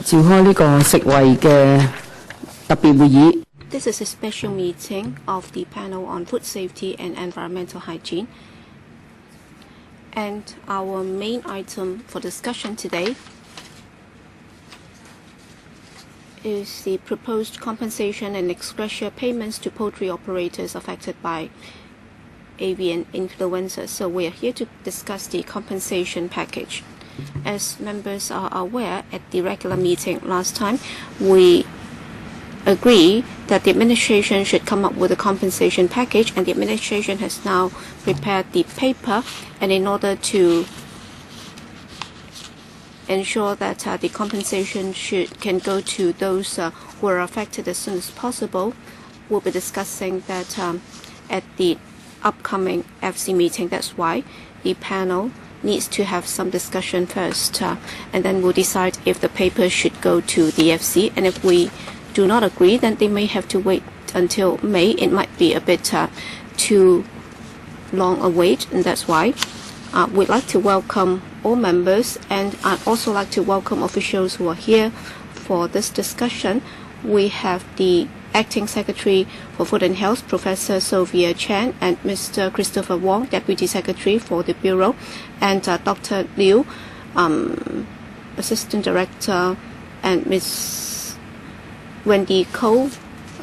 召開呢個食衞嘅特別會議。This is a special meeting of the panel on food safety and environmental hygiene. And our main item for discussion today is the proposed compensation and ex-gratia payments to poultry operators affected by avian influenza. So we are here to discuss the compensation package. As members are aware, at the regular meeting last time, we agree that the administration should come up with a compensation package, and the administration has now prepared the paper. And in order to ensure that the compensation can go to those who are affected as soon as possible, we'll be discussing that at the upcoming FC meeting. That's why the panel needs to have some discussion first, and then we'll decide if the paper should go to the FC. And if we do not agree, then they may have to wait until May. It might be a bit too long a wait, and that's why we'd like to welcome all members, and I'd also like to welcome officials who are here for this discussion. We have the Acting Secretary for Food and Health, Professor Sylvia Chan, and Mr. Christopher Wong, Deputy Secretary for the Bureau, and Dr. Liu, Assistant Director, and Ms. Wendy Koh,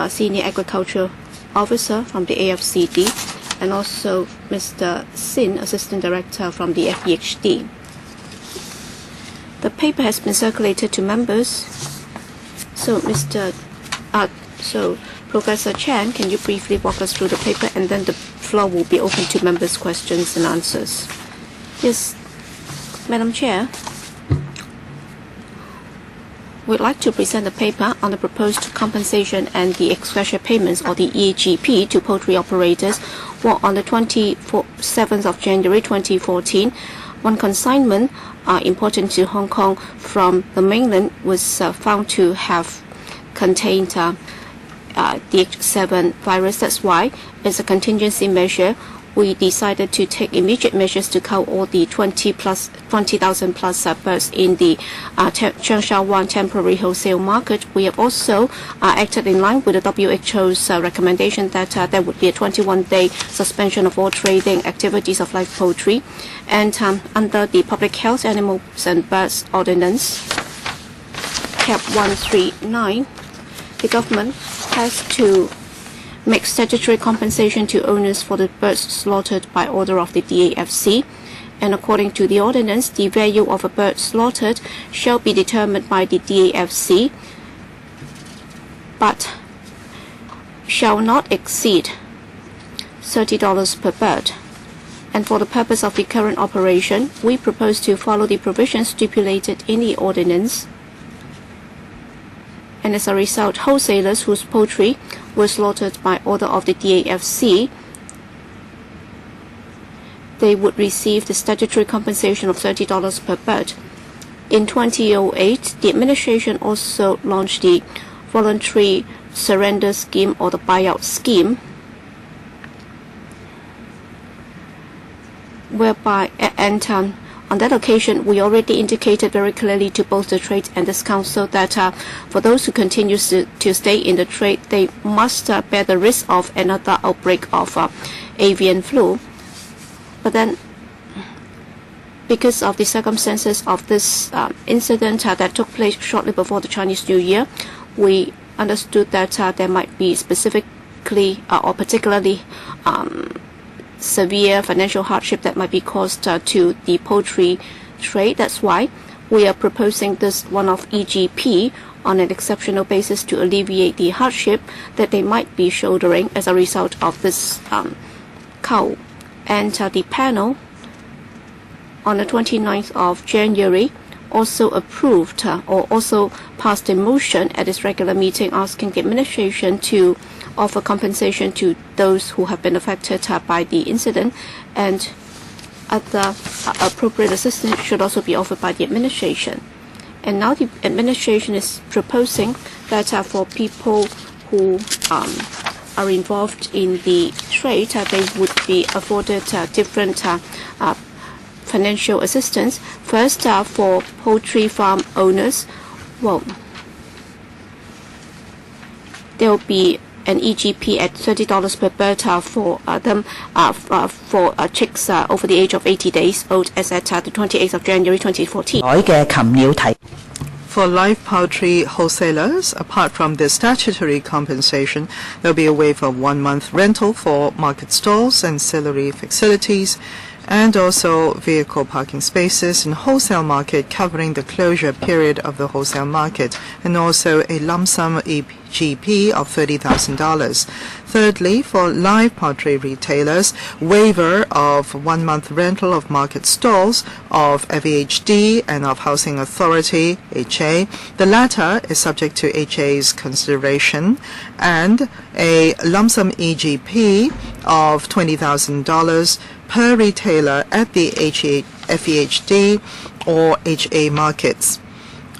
Senior Agriculture Officer from the AFCD, and also Mr. Sin, Assistant Director from the FEHD. The paper has been circulated to members. So Professor Chan, can you briefly walk us through the paper, and then the floor will be open to members' questions and answers. Yes, Madam Chair. We'd like to present the paper on the proposed compensation and the ex-gratia payments, or the EGP, to poultry operators. Well, on the 27th of January 2014, one consignment imported to Hong Kong from the mainland was found to have contained the H7 virus. That's why, as a contingency measure, we decided to take immediate measures to cull all the 20,000 plus birds in the Cheung Sha Wan temporary wholesale market. We have also acted in line with the WHO's recommendation that there would be a 21-day suspension of all trading activities of live poultry. And under the Public Health Animals and Birds Ordinance, Cap 139, the government has to make statutory compensation to owners for the birds slaughtered by order of the DAFC. And according to the ordinance, the value of a bird slaughtered shall be determined by the DAFC, but shall not exceed $30 per bird. And for the purpose of the current operation, we propose to follow the provisions stipulated in the ordinance. And as a result, wholesalers whose poultry were slaughtered by order of the DAFC, they would receive the statutory compensation of $30 per bird. In 2008, the administration also launched the voluntary surrender scheme, or the buyout scheme, whereby on that occasion, we already indicated very clearly to both the trade and this council that for those who continue to stay in the trade, they must bear the risk of another outbreak of avian flu. But then, because of the circumstances of this incident that took place shortly before the Chinese New Year, we understood that there might be specifically or particularly severe financial hardship that might be caused to the poultry trade. That's why we are proposing this one-off EGP on an exceptional basis to alleviate the hardship that they might be shouldering as a result of this cull. And the panel on the 29th of January also approved or also passed a motion at its regular meeting asking the administration to offer compensation to those who have been affected by the incident, and other appropriate assistance should also be offered by the administration. And now the administration is proposing that for people who are involved in the trade, they would be afforded different financial assistance. First, for poultry farm owners Well, there will be an EGP at $30 per berta for chicks over the age of 80 days old as at the 28th of January 2014. For live poultry wholesalers, apart from the statutory compensation, there will be a waiver of 1 month rental for market stalls, ancillary facilities, and also vehicle parking spaces in wholesale market covering the closure period of the wholesale market, and also a lump sum EGP of $30,000. Thirdly, for live poultry retailers, waiver of 1 month rental of market stalls of FEHD and of Housing Authority, HA. The latter is subject to HA's consideration, and a lump sum EGP of $20,000 per retailer at the FEHD or HA markets,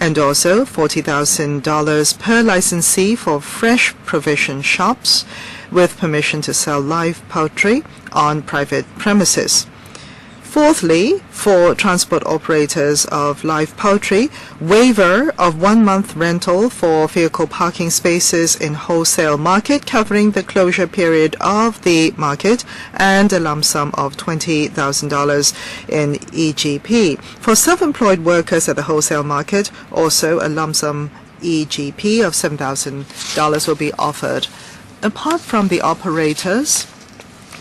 and also $40,000 per licensee for fresh provision shops with permission to sell live poultry on private premises. Fourthly, for transport operators of live poultry, waiver of 1 month rental for vehicle parking spaces in wholesale market covering the closure period of the market, and a lump sum of $20,000 in EGP. For self-employed workers at the wholesale market, also a lump sum EGP of $7,000 will be offered. Apart from the operators,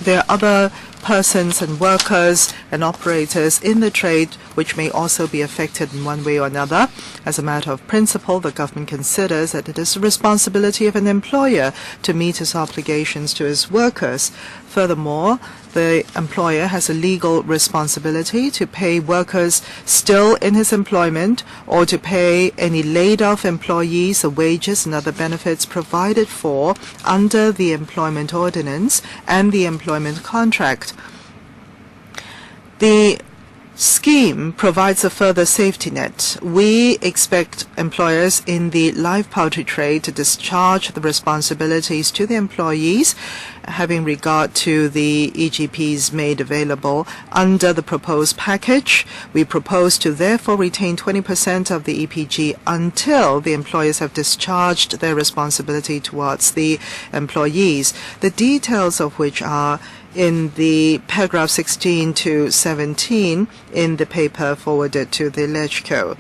there are other persons and workers and operators in the trade which may also be affected in one way or another. As a matter of principle, the government considers that it is the responsibility of an employer to meet his obligations to his workers. Furthermore, the employer has a legal responsibility to pay workers still in his employment or to pay any laid-off employees the wages and other benefits provided for under the employment ordinance and the employment contract. The scheme provides a further safety net. We expect employers in the live poultry trade to discharge the responsibilities to the employees, having regard to the EGPs made available under the proposed package. We propose to therefore retain 20% of the EPG until the employers have discharged their responsibility towards the employees, the details of which are in the paragraph 16 to 17 in the paper forwarded to the LegCo.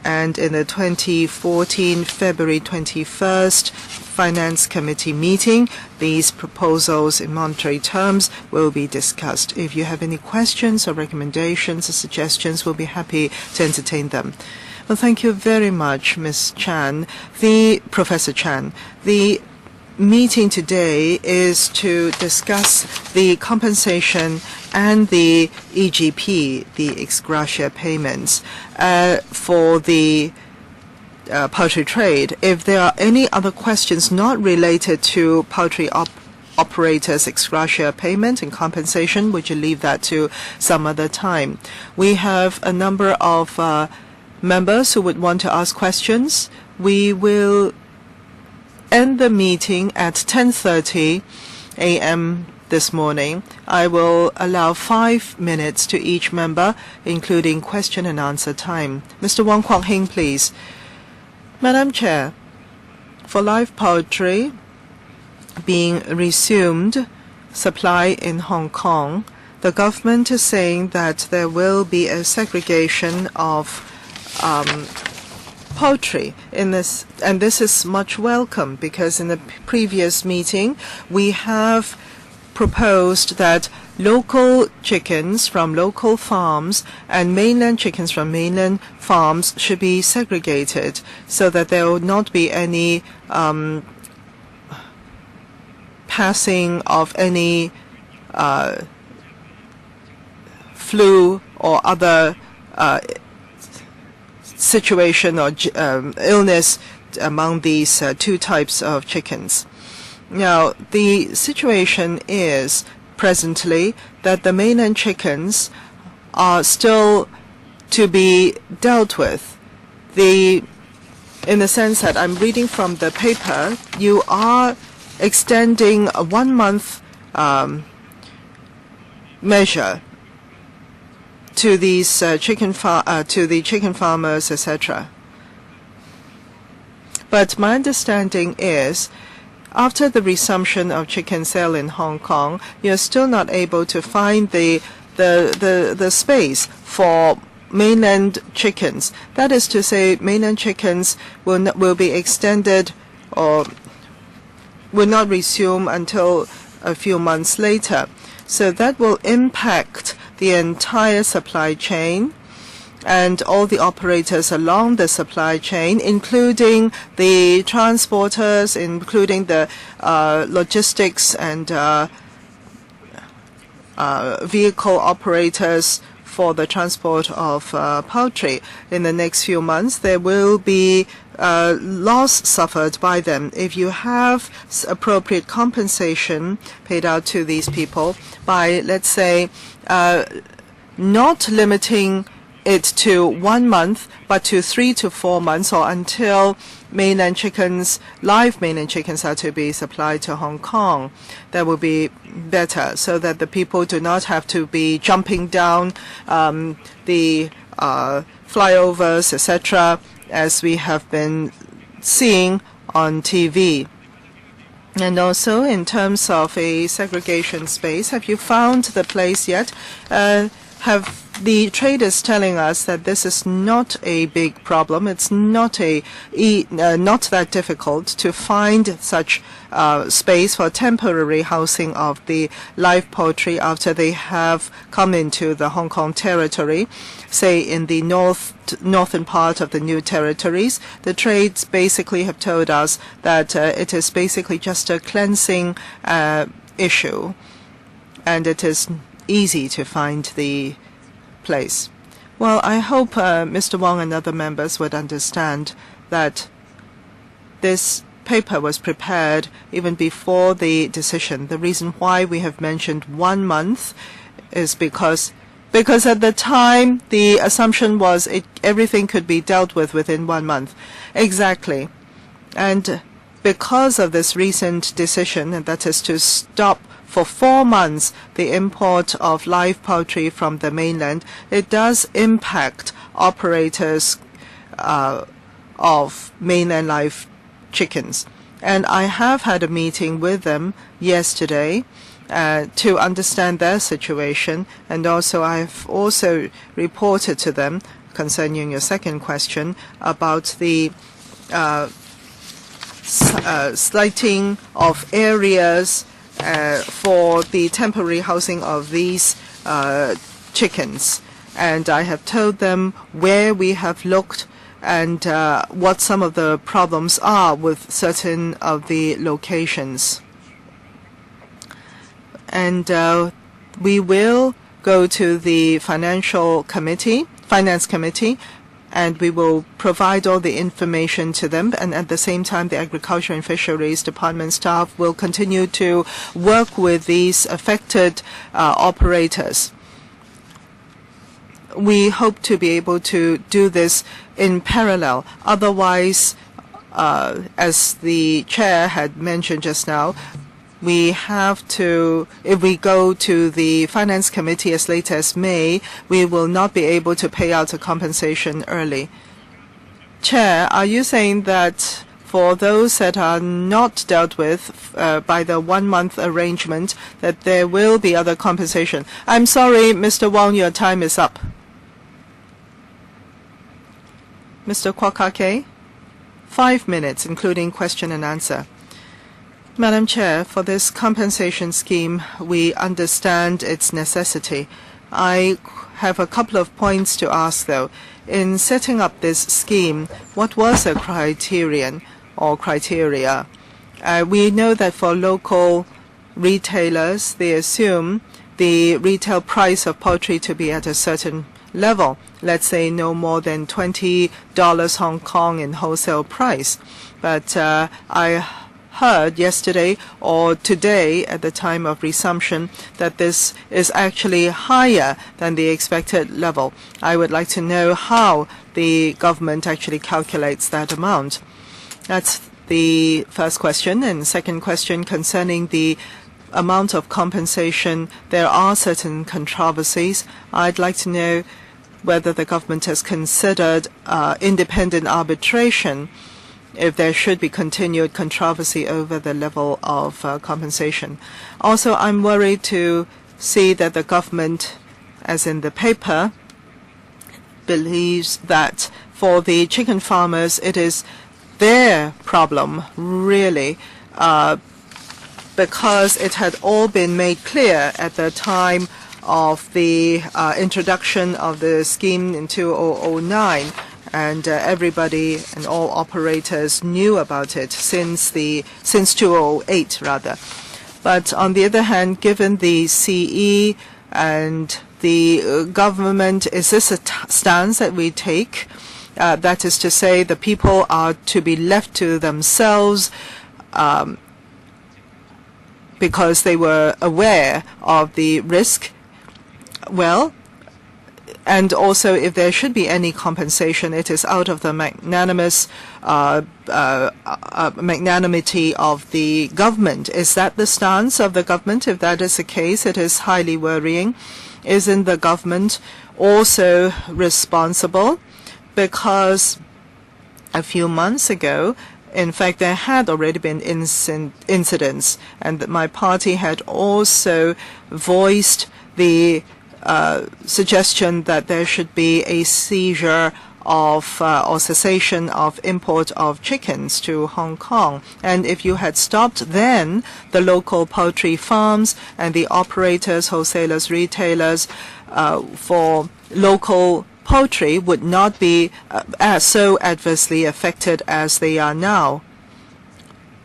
And in the 2014 February 21st Finance Committee meeting, these proposals in monetary terms will be discussed. If you have any questions or recommendations or suggestions, we'll be happy to entertain them. Well, thank you very much, Ms. Chan. Professor Chan. The meeting today is to discuss the compensation and the EGP, the ex-gratia payments, for the poultry trade. If there are any other questions not related to poultry operators' ex-gratia payment and compensation, would you leave that to some other time? We have a number of members who would want to ask questions. We will end the meeting at 10:30 a.m. this morning. I will allow 5 minutes to each member, including question and answer time. Mr. Wong Kwok Hing, please. Madam Chair, for live poultry being resumed supply in Hong Kong, the government is saying that there will be a segregation of poultry in this, and this is much welcome, because in the previous meeting we have proposed that local chickens from local farms and mainland chickens from mainland farms should be segregated so that there will not be any passing of any flu or other situation or illness among these two types of chickens. Now, the situation is presently that the mainland chickens are still to be dealt with. In the sense that I'm reading from the paper, you are extending a 1 month measure to these to the chicken farmers, etc. But my understanding is, after the resumption of chicken sale in Hong Kong, you're still not able to find the space for mainland chickens. That is to say, mainland chickens will be extended or will not resume until a few months later. So that will impact the entire supply chain and all the operators along the supply chain, including the transporters, including the logistics and vehicle operators for the transport of poultry. In the next few months, there will be loss suffered by them. If you have appropriate compensation paid out to these people by, let's say, not limiting it to 1 month, but to 3 to 4 months, or until live mainland chickens are to be supplied to Hong Kong, that will be better, so that the people do not have to be jumping down the flyovers, etc., as we have been seeing on TV. And also, in terms of a segregation space, have you found the place yet? Have the traders telling us that this is not a big problem? It's not not that difficult to find such space for temporary housing of the live poultry after they have come into the Hong Kong territory, say in the northern part of the new territories. The trades basically have told us that it is basically just a cleansing issue, and it is easy to find the place. Well, I hope Mr. Wong and other members would understand that this paper was prepared even before the decision. The reason why we have mentioned 1 month is because at the time the assumption was everything could be dealt with within 1 month. Exactly. And because of this recent decision, and that is to stop for 4 months the import of live poultry from the mainland, it does impact operators of mainland live chickens. And I have had a meeting with them yesterday to understand their situation, and also I've also reported to them concerning your second question about the slighting of areas for the temporary housing of these chickens. And I have told them where we have looked and what some of the problems are with certain of the locations. And we will go to the Finance Committee, and we will provide all the information to them. And at the same time, the Agriculture and Fisheries Department staff will continue to work with these affected operators. We hope to be able to do this in parallel. Otherwise, as the chair had mentioned just now, we have to, if we go to the Finance Committee as late as May, we will not be able to pay out a compensation early. Chair, are you saying that for those that are not dealt with by the 1 month arrangement, that there will be other compensation? I'm sorry, Mr. Wong, your time is up. Mr. Kwok-Kake, 5 minutes, including question and answer. Madam Chair, for this compensation scheme, we understand its necessity. I have a couple of points to ask, though. In setting up this scheme, what was the criterion or criteria? We know that for local retailers, they assume the retail price of poultry to be at a certain level, let's say no more than $20 Hong Kong in wholesale price. But I heard yesterday or today at the time of resumption that this is actually higher than the expected level. I would like to know how the government actually calculates that amount. That's the first question. And second question concerning the amount of compensation, there are certain controversies. I'd like to know whether the government has considered independent arbitration if there should be continued controversy over the level of compensation. Also, I'm worried to see that the government, as in the paper, believes that for the chicken farmers, it is their problem, really, because it had all been made clear at the time of the introduction of the scheme in 2009, and everybody and all operators knew about it since 2008 rather. But on the other hand, given the CE and the government, is this a stance that we take? That is to say, the people are to be left to themselves because they were aware of the risk. Well, and also if there should be any compensation, it is out of the magnanimity of the government. Is that the stance of the government? If that is the case, it is highly worrying. Isn't the government also responsible? Because a few months ago, in fact, there had already been incidents, and my party had also voiced the suggestion that there should be a seizure of or cessation of import of chickens to Hong Kong. And if you had stopped then, the local poultry farms and the operators, wholesalers, retailers for local poultry would not be as so adversely affected as they are now.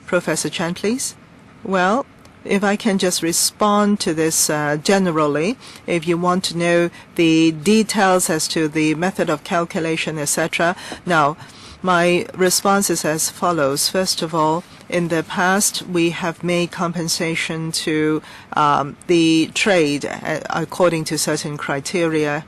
Professor Chan, please. Well, if I can just respond to this generally, if you want to know the details as to the method of calculation, etc. Now, my response is as follows. First of all, in the past, we have made compensation to the trade according to certain criteria.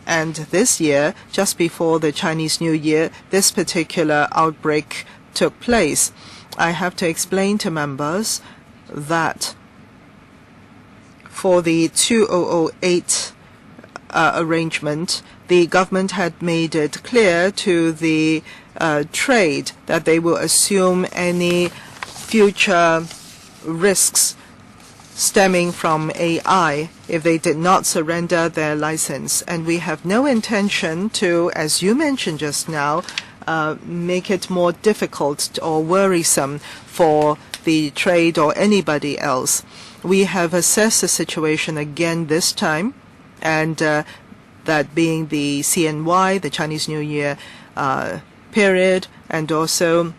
And this year, just before the Chinese New Year, this particular outbreak took place. I have to explain to members that for the 2008 arrangement, the government had made it clear to the trade that they will assume any future risks stemming from AI if they did not surrender their license. And we have no intention to, as you mentioned just now, make it more difficult or worrisome for the trade or anybody else. We have assessed the situation again this time, and that being the CNY, the Chinese New Year period, and also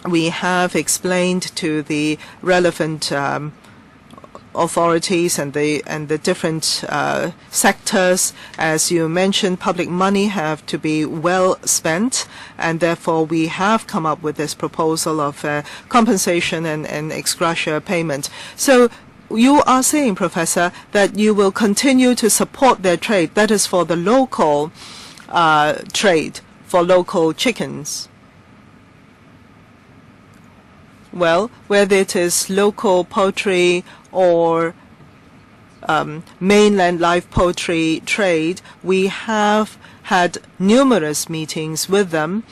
we have explained to the relevant authorities and the different sectors. As you mentioned, public money have to be well spent, and therefore we have come up with this proposal of compensation and ex-gratia payment. So you are saying, Professor, that you will continue to support their trade. That is for the local trade, for local chickens. Well, whether it is local poultry or mainland live poultry trade, we have had numerous meetings with them,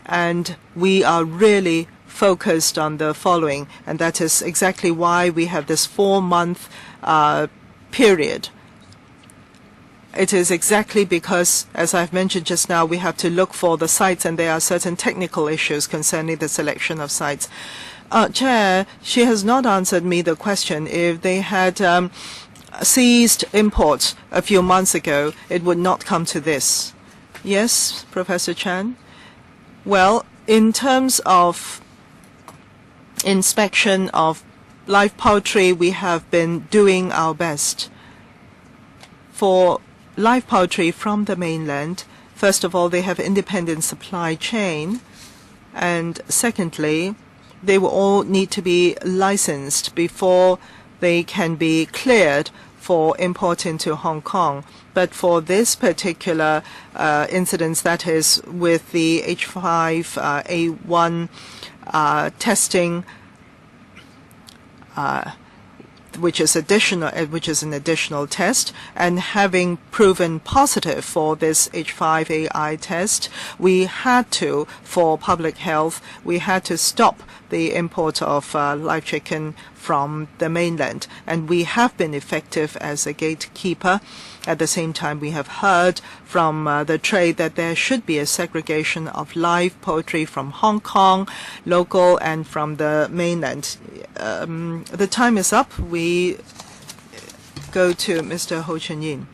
and we are really focused on the following, and that is exactly why we have this 4-month period. It is exactly because, as I've mentioned just now, we have to look for the sites, and there are certain technical issues concerning the selection of sites. Chair, she has not answered me the question. If they had ceased imports a few months ago, it would not come to this. Yes, Professor Chan? Well, in terms of inspection of live poultry, we have been doing our best. For live poultry from the mainland, first of all, they have independent supply chain, and secondly, they will all need to be licensed before they can be cleared for import into Hong Kong. But for this particular incident, that is with the H5A1 testing, which is an additional test, and having proven positive for this H5AI test, we had to, for public health, we had to stop the import of live chicken from the mainland, and we have been effective as a gatekeeper. At the same time, we have heard from the trade that there should be a segregation of live poultry from Hong Kong, local, and from the mainland. The time is up. We go to Mr. Ho Chen-yin.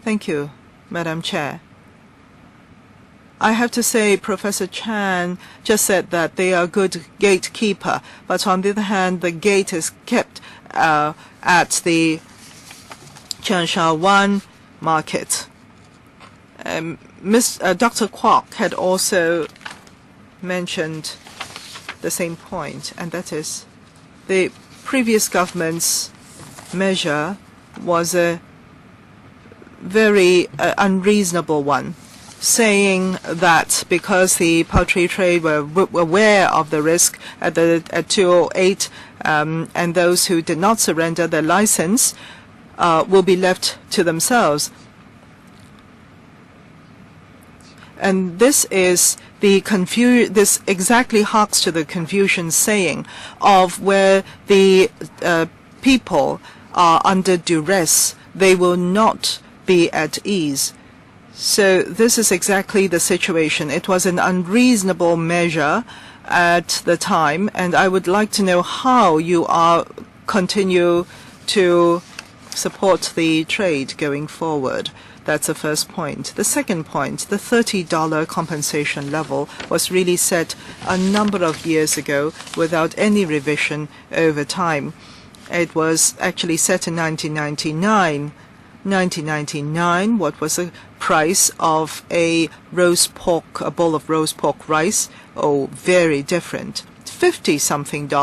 Thank you, Madam Chair. I have to say, Professor Chan just said that they are a good gatekeeper, but on the other hand, the gate is kept at the Changsha 1 market. Dr. Kwok had also mentioned the same point, and that is the previous government's measure was a very unreasonable one, saying that because the poultry trade were aware of the risk at 208, and those who did not surrender their license will be left to themselves. And this is this exactly harks to the Confucian saying of where the people are under duress, they will not be at ease. So this is exactly the situation. It was an unreasonable measure at the time, and I would like to know how you continue to support the trade going forward. That's the first point. The second point, the $30 compensation level was really set a number of years ago without any revision over time. It was actually set in 1999. 1999, what was the price of a bowl of roast pork rice? Oh, very different. $50-something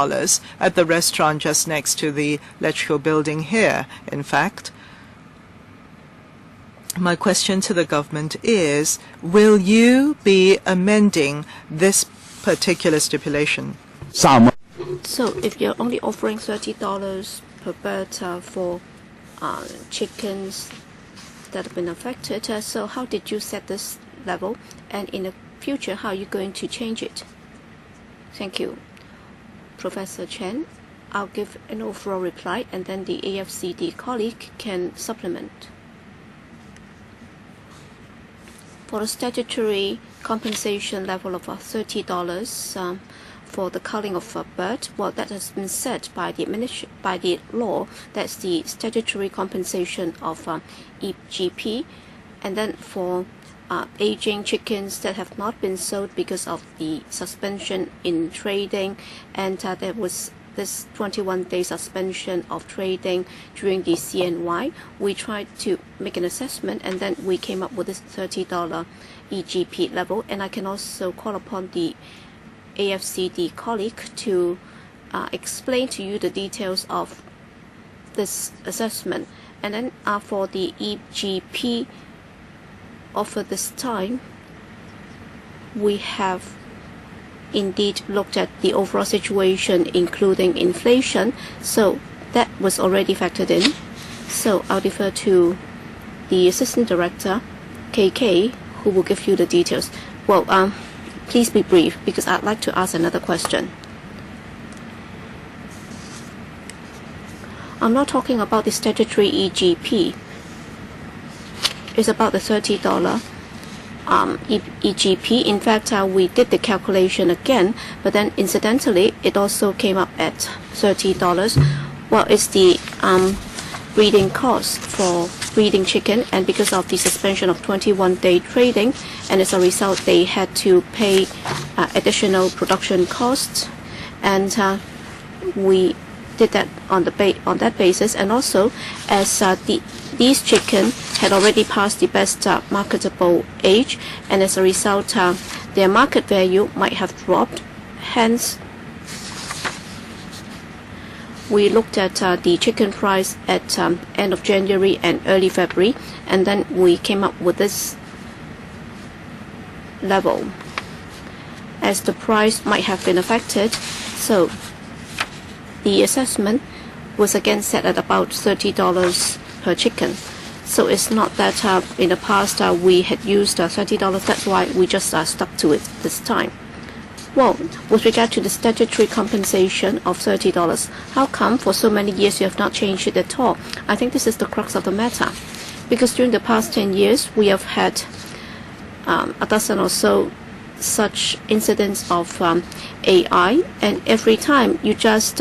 at the restaurant just next to the electrical building here, in fact. My question to the government is, will you be amending this particular stipulation? So if you're only offering $30 per bird for chickens that have been affected, so how did you set this level? And in the future, how are you going to change it? Thank you. Professor Chen, I'll give an overall reply, and then the AFCD colleague can supplement. For the statutory compensation level of $30 for the culling of a bird, well, that has been set by the law. That's the statutory compensation of EGP. And then for aging chickens that have not been sold because of the suspension in trading, and there was this 21-day suspension of trading during the CNY, we tried to make an assessment, and then we came up with this $30 EGP level. And I can also call upon the AFCD colleague to explain to you the details of this assessment. And then for the EGP offer this time, we have indeed looked at the overall situation, including inflation, so that was already factored in. So I'll defer to the Assistant Director, KK, who will give you the details. Well, please be brief, because I'd like to ask another question. I'm not talking about the statutory EGP. It's about the $30 EGP. In fact, we did the calculation again, but then incidentally, it also came up at $30. Well, it's the breeding cost for breeding chicken, and because of the suspension of 21-day trading, and as a result, they had to pay additional production costs, and we did that on that basis. And also, as these chicken had already passed the best marketable age, and as a result, their market value might have dropped. Hence, we looked at the chicken price at end of January and early February, and then we came up with this level, as the price might have been affected. So the assessment was again set at about $30 per chicken. So it's not that in the past we had used $30. That's why we just stuck to it this time. Well, with regard to the statutory compensation of $30, how come for so many years you have not changed it at all? I think this is the crux of the matter. Because during the past 10 years, we have had a dozen or so such incidents of AI, and every time you just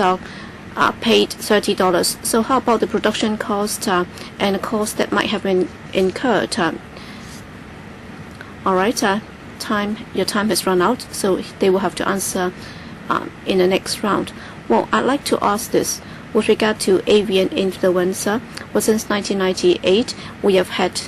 paid $30. So how about the production cost and the cost that might have been incurred? All right, your time has run out, so they will have to answer in the next round. Well, I'd like to ask this with regard to avian influenza. Well, since 1998, we have had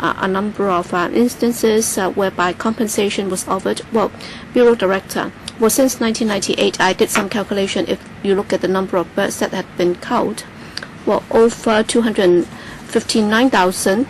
a number of instances whereby compensation was offered. Well, Bureau Director, well, since 1998, I did some calculation. If you look at the number of birds that had been killed, well, over 259,000,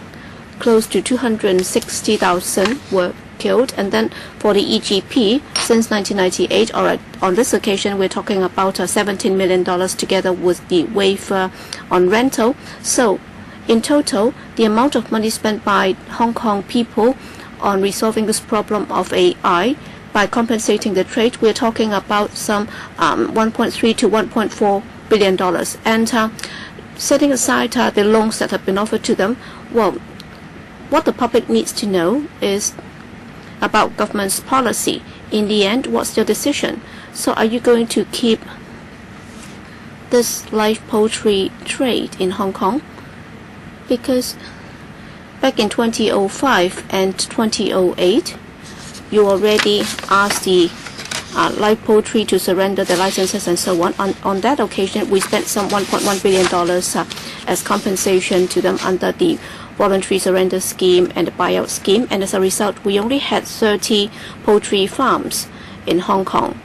close to 260,000 were killed. And then for the EGP, since 1998, or on this occasion, we're talking about $17 million together with the waiver on rental. So in total, the amount of money spent by Hong Kong people on resolving this problem of AI by compensating the trade, we're talking about some $1.3 to $1.4 billion. And setting aside the loans that have been offered to them, well, what the public needs to know is about government's policy. In the end, what's your decision? So are you going to keep this live poultry trade in Hong Kong? Because back in 2005 and 2008, you already asked the live poultry to surrender the licenses and so on. On that occasion, we spent some $1.1 billion as compensation to them under the voluntary surrender scheme and the buyout scheme. And as a result, we only had 30 poultry farms in Hong Kong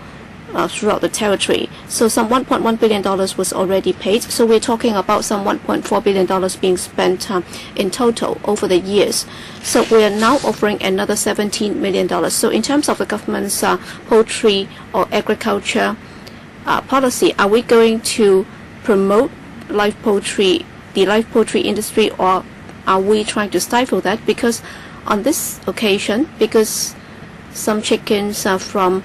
throughout the territory. So some $1.1 billion was already paid. So we're talking about some $1.4 billion being spent in total over the years. So we are now offering another $17 million. So in terms of the government's poultry or agriculture policy, are we going to promote live poultry, the live poultry industry, or are we trying to stifle that? Because on this occasion, because some chickens from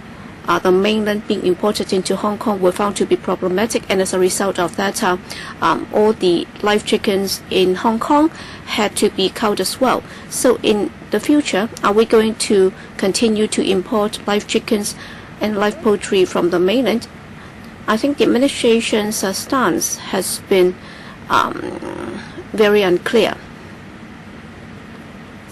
the mainland being imported into Hong Kong were found to be problematic, and as a result of that, all the live chickens in Hong Kong had to be culled as well. So in the future, are we going to continue to import live chickens and live poultry from the mainland? I think the administration's stance has been very unclear.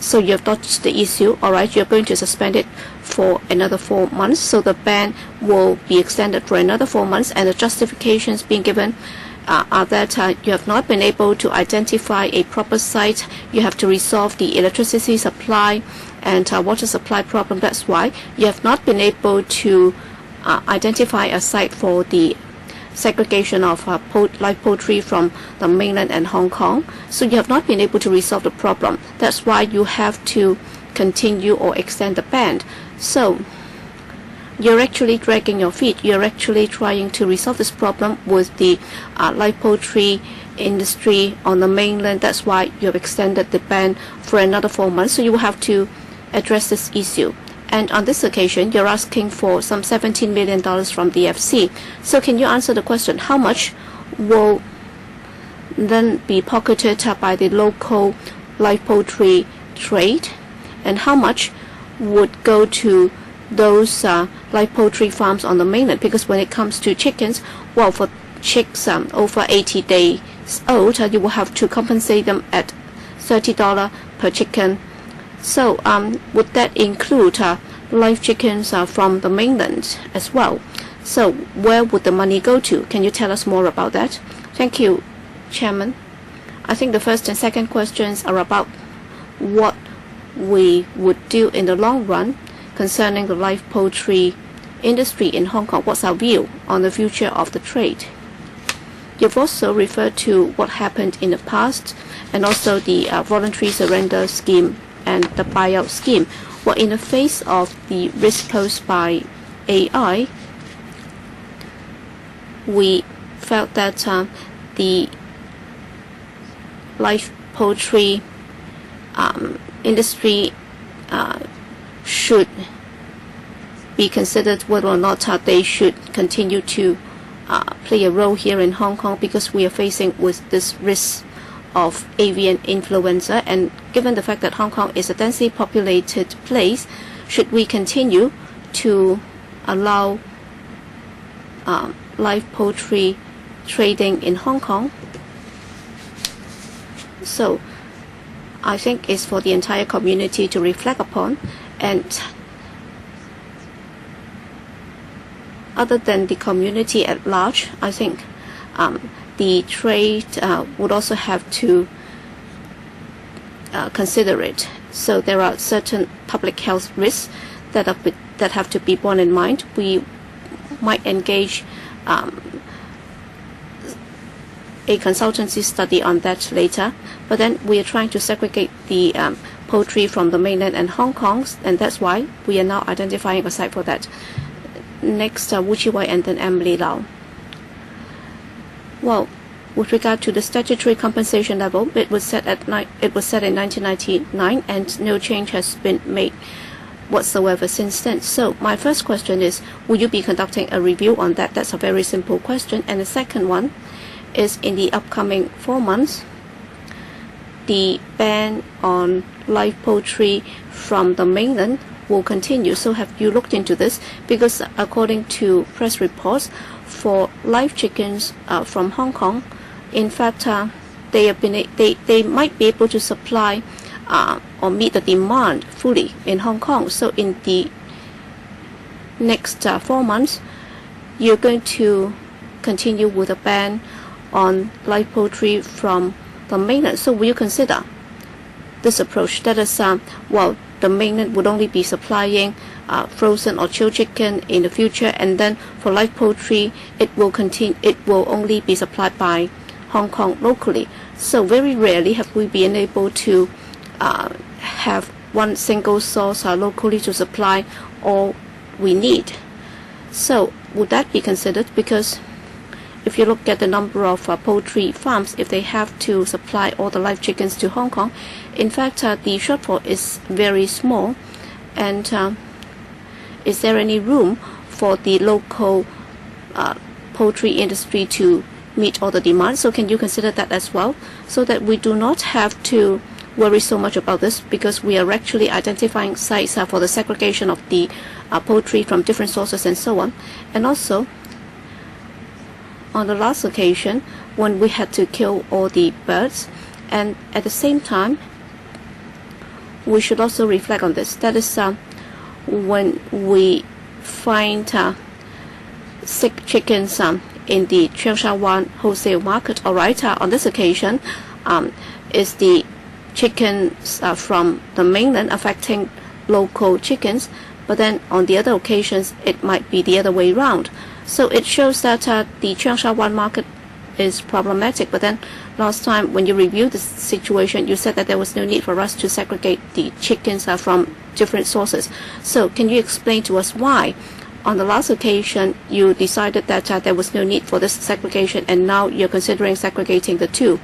So you have dodged the issue. All right, you're going to suspend it for another 4 months. So the ban will be extended for another 4 months, and the justifications being given are that you have not been able to identify a proper site. You have to resolve the electricity supply and water supply problem. That's why you have not been able to identify a site for the segregation of live poultry from the mainland and Hong Kong. So you have not been able to resolve the problem. That's why you have to continue or extend the ban. So you're actually dragging your feet. You're actually trying to resolve this problem with the live poultry industry on the mainland. That's why you have extended the ban for another 4 months. So you will have to address this issue. And on this occasion, you're asking for some $17 million from the FC. So can you answer the question, how much will then be pocketed by the local live poultry trade, and how much would go to those live poultry farms on the mainland? Because when it comes to chickens, well, for chicks over 80 days old, you will have to compensate them at $30 per chicken. So would that include live chickens from the mainland as well? So where would the money go to? Can you tell us more about that? Thank you, Chairman. I think the first and second questions are about what we would do in the long run concerning the live poultry industry in Hong Kong. What's our view on the future of the trade? You've also referred to what happened in the past and also the voluntary surrender scheme and the buyout scheme. Well, in the face of the risk posed by AI, we felt that the live poultry industry should be considered whether or not they should continue to play a role here in Hong Kong, because we are facing with this risk of avian influenza, and given the fact that Hong Kong is a densely populated place, should we continue to allow live poultry trading in Hong Kong? So I think it's for the entire community to reflect upon, and other than the community at large, I think the trade would also have to consider it. So there are certain public health risks that have to be borne in mind. We might engage a consultancy study on that later, but then we are trying to segregate the poultry from the mainland and Hong Kong, and that's why we are now identifying a site for that. Next, Wu Chi-wai and then Emily Lau. Well, with regard to the statutory compensation level, it was set in 1999, and no change has been made whatsoever since then. So my first question is, will you be conducting a review on that? That's a very simple question. And the second one is, in the upcoming 4 months, the ban on live poultry from the mainland will continue. So have you looked into this? Because according to press reports, for live chickens from Hong Kong, in fact, they might be able to supply or meet the demand fully in Hong Kong. So in the next 4 months, you're going to continue with a ban on live poultry from the mainland. So will you consider this approach? That is, well, the mainland would only be supplying frozen or chilled chicken in the future, and then for live poultry, it will only be supplied by Hong Kong locally. So very rarely have we been able to have one single source locally to supply all we need. So would that be considered? Because if you look at the number of poultry farms, if they have to supply all the live chickens to Hong Kong, in fact, the shortfall is very small. And is there any room for the local poultry industry to meet all the demands? So can you consider that as well, so that we do not have to worry so much about this, because we are actually identifying sites for the segregation of the poultry from different sources and so on. And also, on the last occasion, when we had to kill all the birds, and at the same time, we should also reflect on this. That is, when we find sick chickens in the Cheung Sha Wan wholesale market. All right, on this occasion, is the chickens from the mainland affecting local chickens, but then on the other occasions, it might be the other way around. So it shows that the Cheung Sha Wan market is problematic. But then last time when you reviewed the situation, you said that there was no need for us to segregate the chickens from different sources. So can you explain to us why on the last occasion you decided that there was no need for this segregation, and now you're considering segregating the two?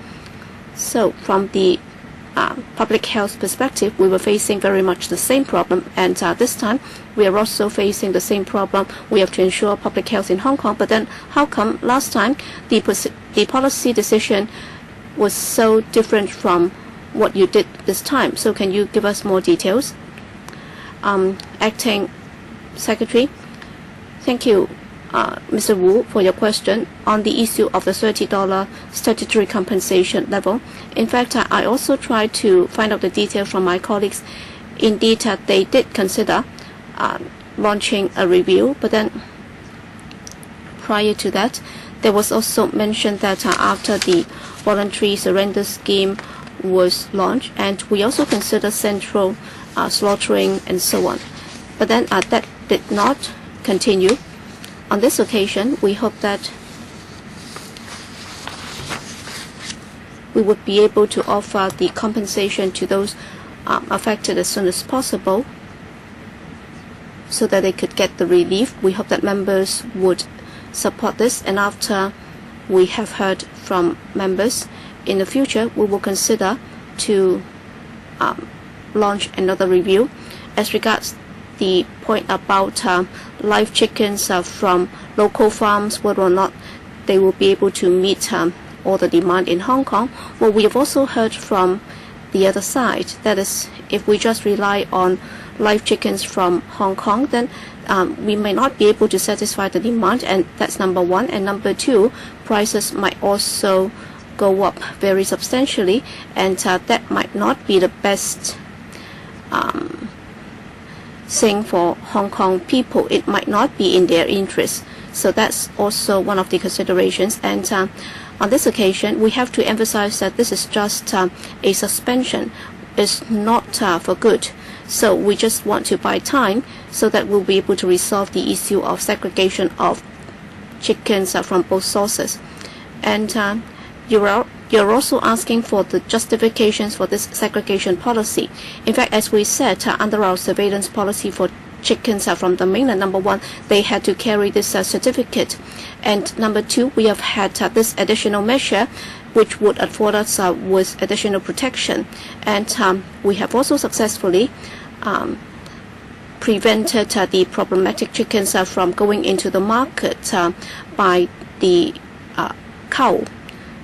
So from the public health perspective, we were facing very much the same problem, and this time we are also facing the same problem. We have to ensure public health in Hong Kong, but then how come last time the policy decision was so different from what you did this time? So can you give us more details? Acting Secretary, thank you, Mr. Wu, for your question on the issue of the $30 statutory compensation level. In fact, I also tried to find out the details from my colleagues. Indeed, they did consider launching a review, but then prior to that, there was also mentioned that after the voluntary surrender scheme was launched, and we also consider central slaughtering and so on. But then that did not continue. On this occasion, we hope that we would be able to offer the compensation to those affected as soon as possible, so that they could get the relief. We hope that members would support this, and after we have heard from members, in the future we will consider to launch another review. As regards the point about live chickens from local farms, whether or not they will be able to meet all the demand in Hong Kong, well, we have also heard from the other side. That is, if we just rely on live chickens from Hong Kong, then we may not be able to satisfy the demand, and that's number one. And number two, prices might also go up very substantially, and that might not be the best thing for Hong Kong people. It might not be in their interest. So that's also one of the considerations. And on this occasion, we have to emphasize that this is just a suspension. It's not for good. So we just want to buy time so that we'll be able to resolve the issue of segregation of chickens from both sources. And you're also asking for the justifications for this segregation policy. In fact, as we said, under our surveillance policy for chickens from the mainland, number one, they had to carry this certificate. And number two, we have had this additional measure which would afford us with additional protection. And we have also successfully prevented the problematic chickens from going into the market by the cow.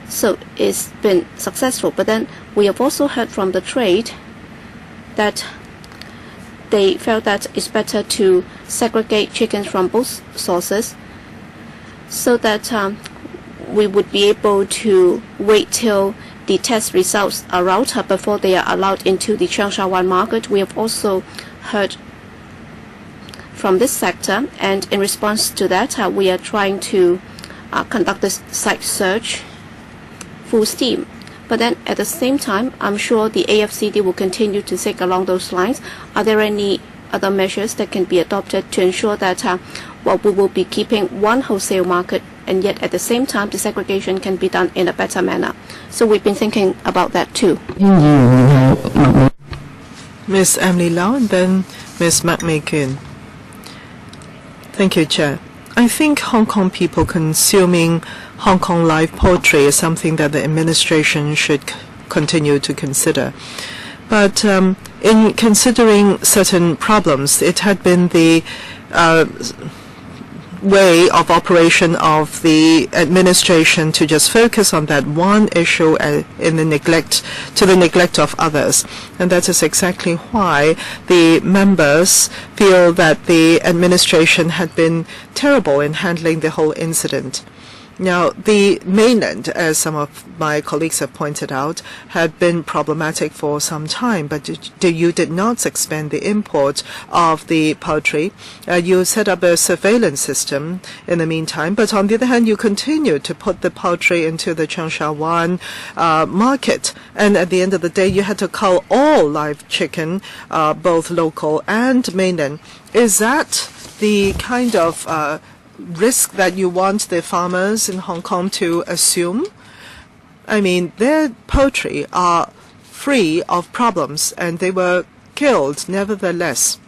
So it's been successful. But then we have also heard from the trade that they felt that it's better to segregate chickens from both sources so that we would be able to wait till the test results are out before they are allowed into the Cheung Sha Wan market. We have also heard from this sector, and in response to that, we are trying to conduct this site search full steam. But then at the same time, I'm sure the AFCD will continue to think along those lines. Are there any other measures that can be adopted to ensure that we will be keeping one wholesale market, and yet at the same time the segregation can be done in a better manner? So we've been thinking about that too. Ms. Emily Lau and then Ms. McMakin. Thank you, Chair. I think Hong Kong people consuming Hong Kong live poultry is something that the administration should continue to consider. But in considering certain problems, it had been the way of operation of the administration to just focus on that one issue in the neglect of others. And that is exactly why the members feel that the administration had been terrible in handling the whole incident. Now, the mainland, as some of my colleagues have pointed out, had been problematic for some time, but you did not suspend the import of the poultry. You set up a surveillance system in the meantime, but on the other hand, you continued to put the poultry into the Cheung Sha Wan market. And at the end of the day, you had to cull all live chicken, both local and mainland. Is that the kind of risk that you want the farmers in Hong Kong to assume? I mean, their poultry are free of problems and they were killed nevertheless.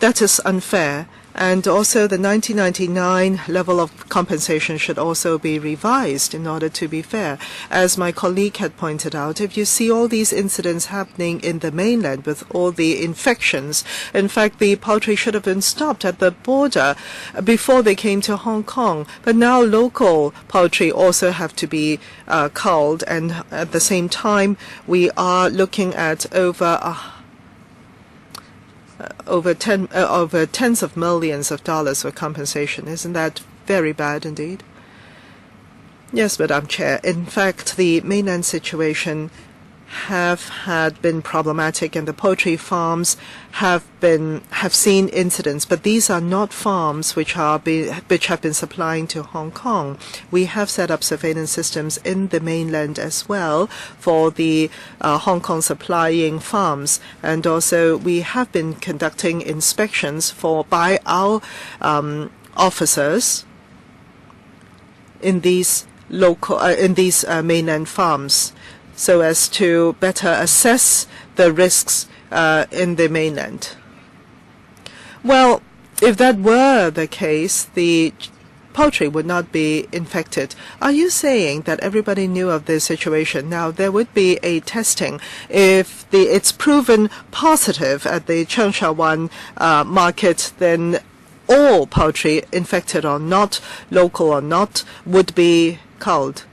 That is unfair. And also the 1999 level of compensation should also be revised in order to be fair. As my colleague had pointed out, if you see all these incidents happening in the mainland with all the infections, in fact, the poultry should have been stopped at the border before they came to Hong Kong. But now local poultry also have to be culled, and at the same time, we are looking at over tens of millions of dollars for compensation. Isn't that very bad indeed? Yes, Madam Chair. In fact, the mainland situation have been problematic, and the poultry farms have seen incidents, but these are not farms which have been supplying to Hong Kong. We have set up surveillance systems in the mainland as well for the Hong Kong supplying farms, and also we have been conducting inspections by our officers in these mainland farms, so as to better assess the risks in the mainland. Well, if that were the case, the poultry would not be infected. Are you saying that everybody knew of this situation? Now, there would be a testing. If it's proven positive at the Chengsha market, then all poultry, infected or not, local or not, would be culled.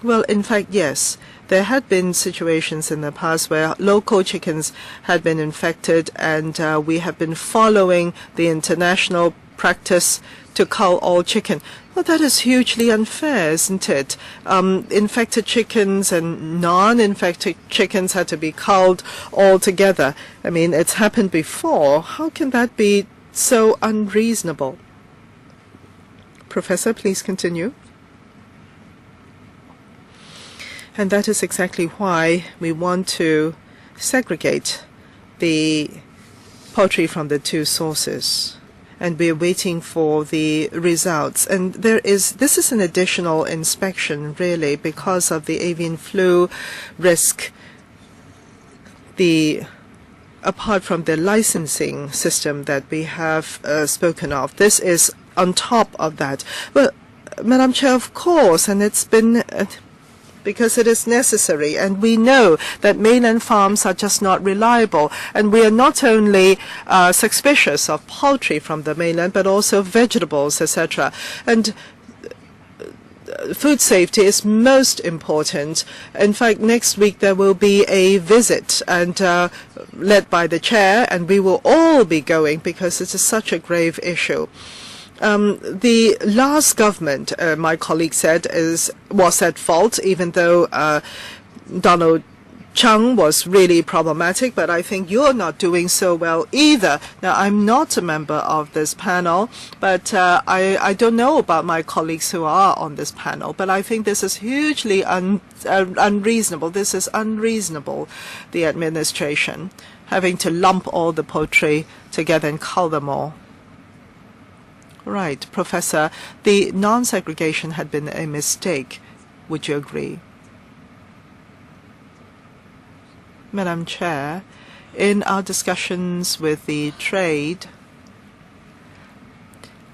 Well, in fact, yes. There had been situations in the past where local chickens had been infected, and we have been following the international practice to cull all chicken. Well, that is hugely unfair, isn't it? Infected chickens and non-infected chickens had to be culled all together. I mean, it's happened before. How can that be so unreasonable? Professor, please continue. And that is exactly why we want to segregate the poultry from the two sources. And we're waiting for the results. And this is an additional inspection, really, because of the avian flu risk. Apart from the licensing system that we have spoken of, this is on top of that. Well, Madam Chair, of course, and it's been because it is necessary, and we know that mainland farms are just not reliable, and we are not only suspicious of poultry from the mainland, but also vegetables, etc. And food safety is most important. In fact, next week there will be a visit, and led by the chair, and we will all be going because it is such a grave issue. The last government, my colleague said, was at fault, even though Donald Chung was really problematic, but I think you're not doing so well either. Now, I'm not a member of this panel, but I don't know about my colleagues who are on this panel, but I think this is hugely unreasonable. This is unreasonable, the administration, having to lump all the poultry together and cull them all. Right, Professor, the non-segregation had been a mistake. Would you agree? Madam Chair, in our discussions with the trade,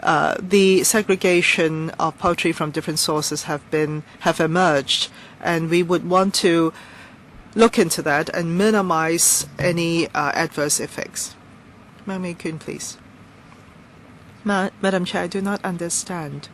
the segregation of poultry from different sources have emerged, and we would want to look into that and minimize any adverse effects. Madam Kuhn, please. Madam Chair, I do not understand.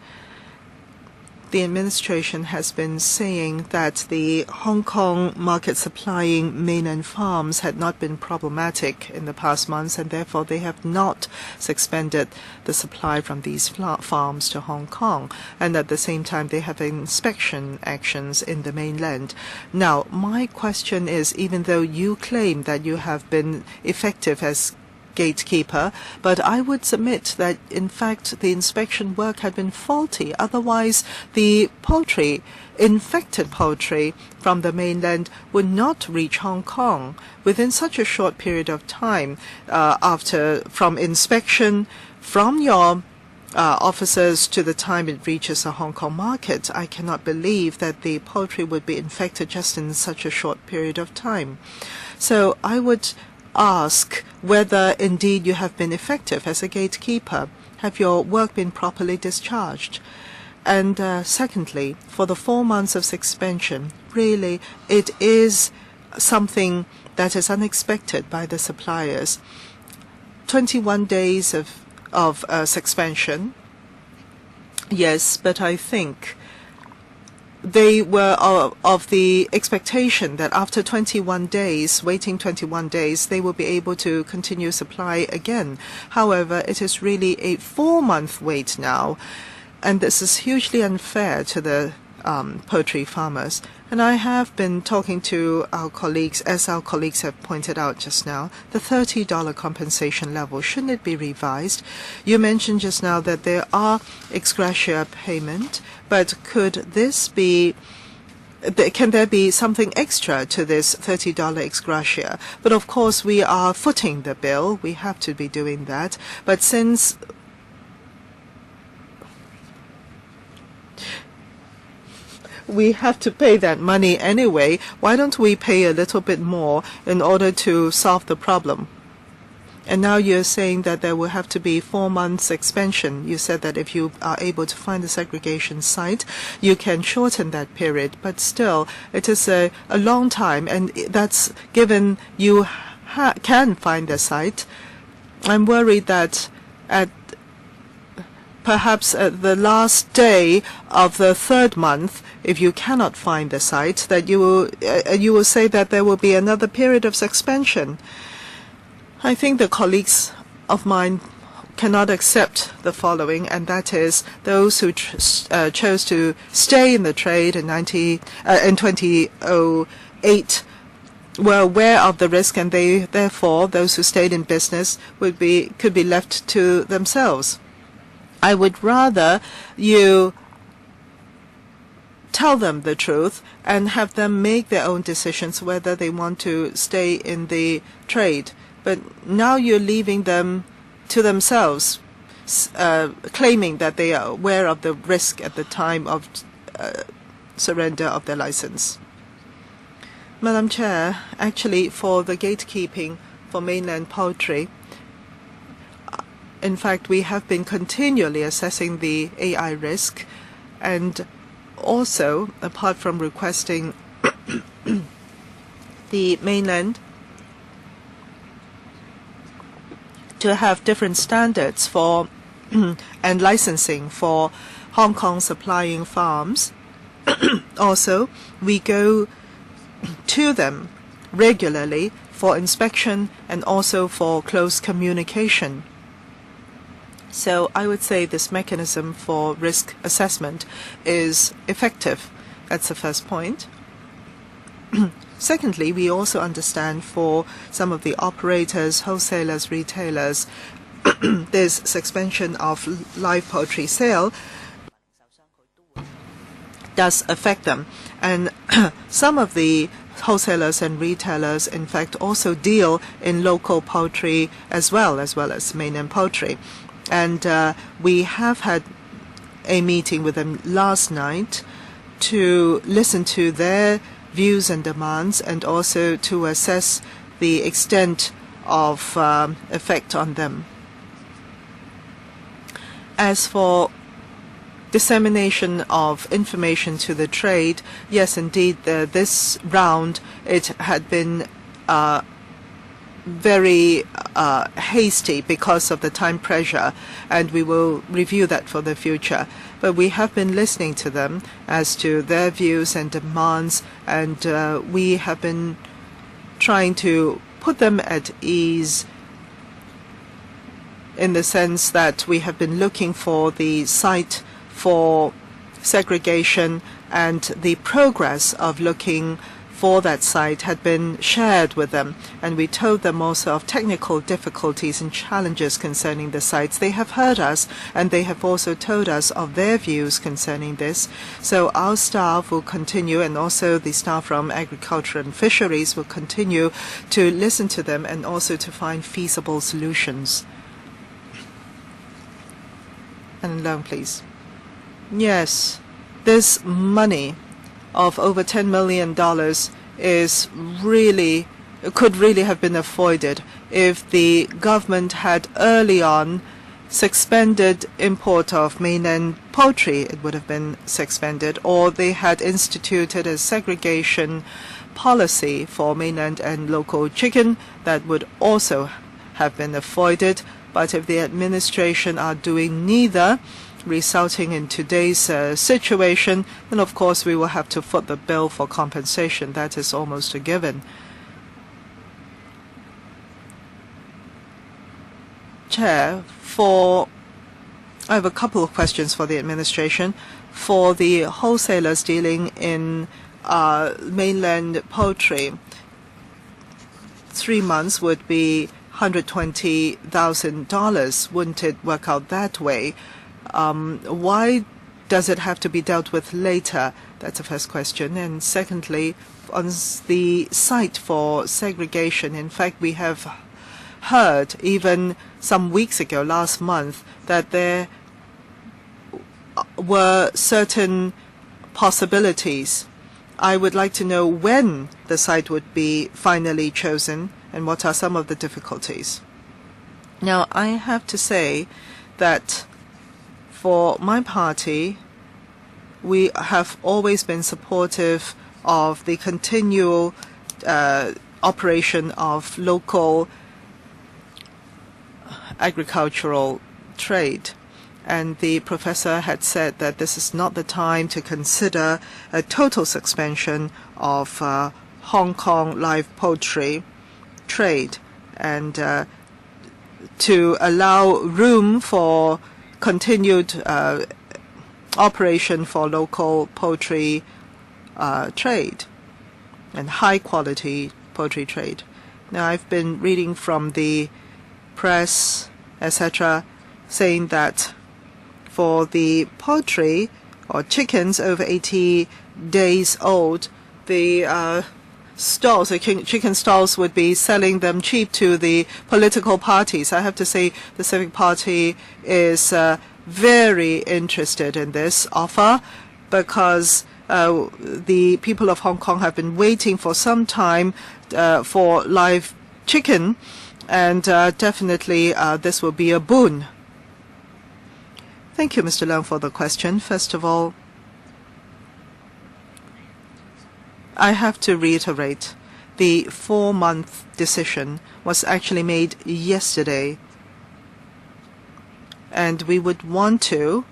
The administration has been saying that the Hong Kong market supplying mainland farms had not been problematic in the past months, and therefore they have not suspended the supply from these farms to Hong Kong. And at the same time, they have inspection actions in the mainland. Now, my question is, even though you claim that you have been effective as gatekeeper, but I would submit that in fact the inspection work had been faulty. Otherwise, the poultry, infected poultry from the mainland, would not reach Hong Kong within such a short period of time from inspection from your officers to the time it reaches the Hong Kong market. I cannot believe that the poultry would be infected just in such a short period of time. So I would ask whether indeed you have been effective as a gatekeeper. Have your work been properly discharged? And secondly, for the 4 months of suspension, really it is something that is unexpected by the suppliers. 21 days of suspension, yes, but I think they were of the expectation that after 21 days, waiting 21 days, they will be able to continue supply again. However, it is really a 4-month wait now, and this is hugely unfair to the poultry farmers. And I have been talking to our colleagues, as our colleagues have pointed out just now, the $30 compensation level, shouldn't it be revised? You mentioned just now that there are ex-gratia payment, but could this be, can there be something extra to this $30 ex-gratia? But of course we are footing the bill, we have to be doing that, but since we have to pay that money anyway, why don't we pay a little bit more in order to solve the problem? And now you're saying that there will have to be 4 months expansion. You said that if you are able to find the segregation site, you can shorten that period. But still, it is a long time, and that's given you can find the site. I'm worried that perhaps at the last day of the 3rd month, if you cannot find the site, that you will say that there will be another period of suspension. I think the colleagues of mine cannot accept the following, and that is those who chose to stay in the trade in 2008 were aware of the risk, and therefore those who stayed in business could be left to themselves. I would rather you tell them the truth and have them make their own decisions whether they want to stay in the trade. But now you're leaving them to themselves, claiming that they are aware of the risk at the time of surrender of their license. Madam Chair, actually for the gatekeeping for mainland poultry, in fact, we have been continually assessing the AI risk, and also, apart from requesting the mainland to have different standards for and licensing for Hong Kong supplying farms, also, we go to them regularly for inspection and also for close communication. So I would say this mechanism for risk assessment is effective. That's the first point. Secondly, we also understand for some of the operators, wholesalers, retailers, this suspension of live poultry sale does affect them. And some of the wholesalers and retailers, in fact, also deal in local poultry as well as mainland poultry. And we have had a meeting with them last night to listen to their views and demands, and also to assess the extent of effect on them. As for dissemination of information to the trade, yes, indeed, this round it had been very hasty because of the time pressure, and we will review that for the future. But we have been listening to them as to their views and demands, and we have been trying to put them at ease in the sense that we have been looking for the site for segregation, and the progress of looking for that site had been shared with them, and we told them also of technical difficulties and challenges concerning the sites. They have heard us, and they have also told us of their views concerning this. So our staff will continue, and also the staff from Agriculture and Fisheries will continue to listen to them and also to find feasible solutions. And loan, please. Yes, this money of over $10 million could really have been avoided if the government had early on suspended import of mainland poultry. It would have been suspended, or they had instituted a segregation policy for mainland and local chicken. That would also have been avoided. But if the administration are doing neither, resulting in today's situation, then of course we will have to foot the bill for compensation. That is almost a given. Chair, I have a couple of questions for the administration. For the wholesalers dealing in mainland poultry, 3 months would be $120,000. Wouldn't it work out that way? Why does it have to be dealt with later? That's the first question. And secondly, on the site for segregation, in fact, we have heard even some weeks ago, last month, that there were certain possibilities. I would like to know when the site would be finally chosen and what are some of the difficulties. Now, I have to say that for my party, we have always been supportive of the continual operation of local agricultural trade. And the professor had said that this is not the time to consider a total suspension of Hong Kong live poultry trade, and to allow room for continued operation for local poultry trade and high-quality poultry trade. Now, I've been reading from the press, etc., saying that for the poultry or chickens over 80 days old, the stalls, the chicken stalls, would be selling them cheap to the political parties. I have to say the Civic Party is very interested in this offer, because the people of Hong Kong have been waiting for some time for live chicken, and definitely this will be a boon. Thank you, Mr. Leung, for the question. First of all, I have to reiterate, the 4-month decision was actually made yesterday, and we would want to,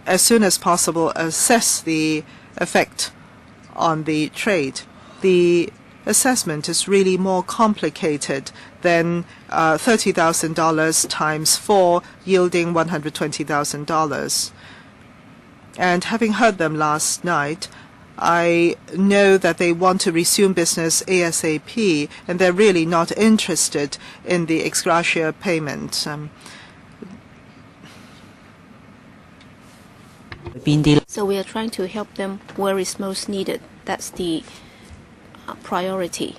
as soon as possible, assess the effect on the trade. The assessment is really more complicated than $30,000 times 4, yielding $120,000. And having heard them last night, I know that they want to resume business ASAP, and they're really not interested in the ex-gratia payment. So we are trying to help them where it's most needed. That's the priority.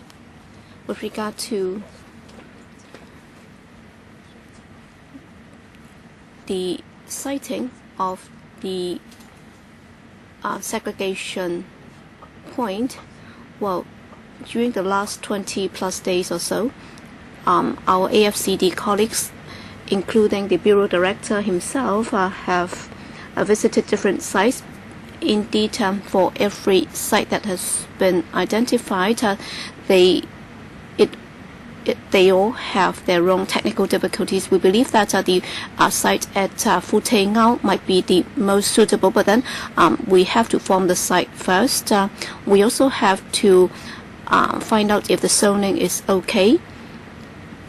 With regard to the citing of the segregation point, well, during the last 20+ days or so, our AFCD colleagues, including the Bureau Director himself, have visited different sites. Indeed, for every site that has been identified, they all have their own technical difficulties. We believe that the site at Fu Tei Ngau might be the most suitable, but then we have to form the site first. We also have to find out if the zoning is okay,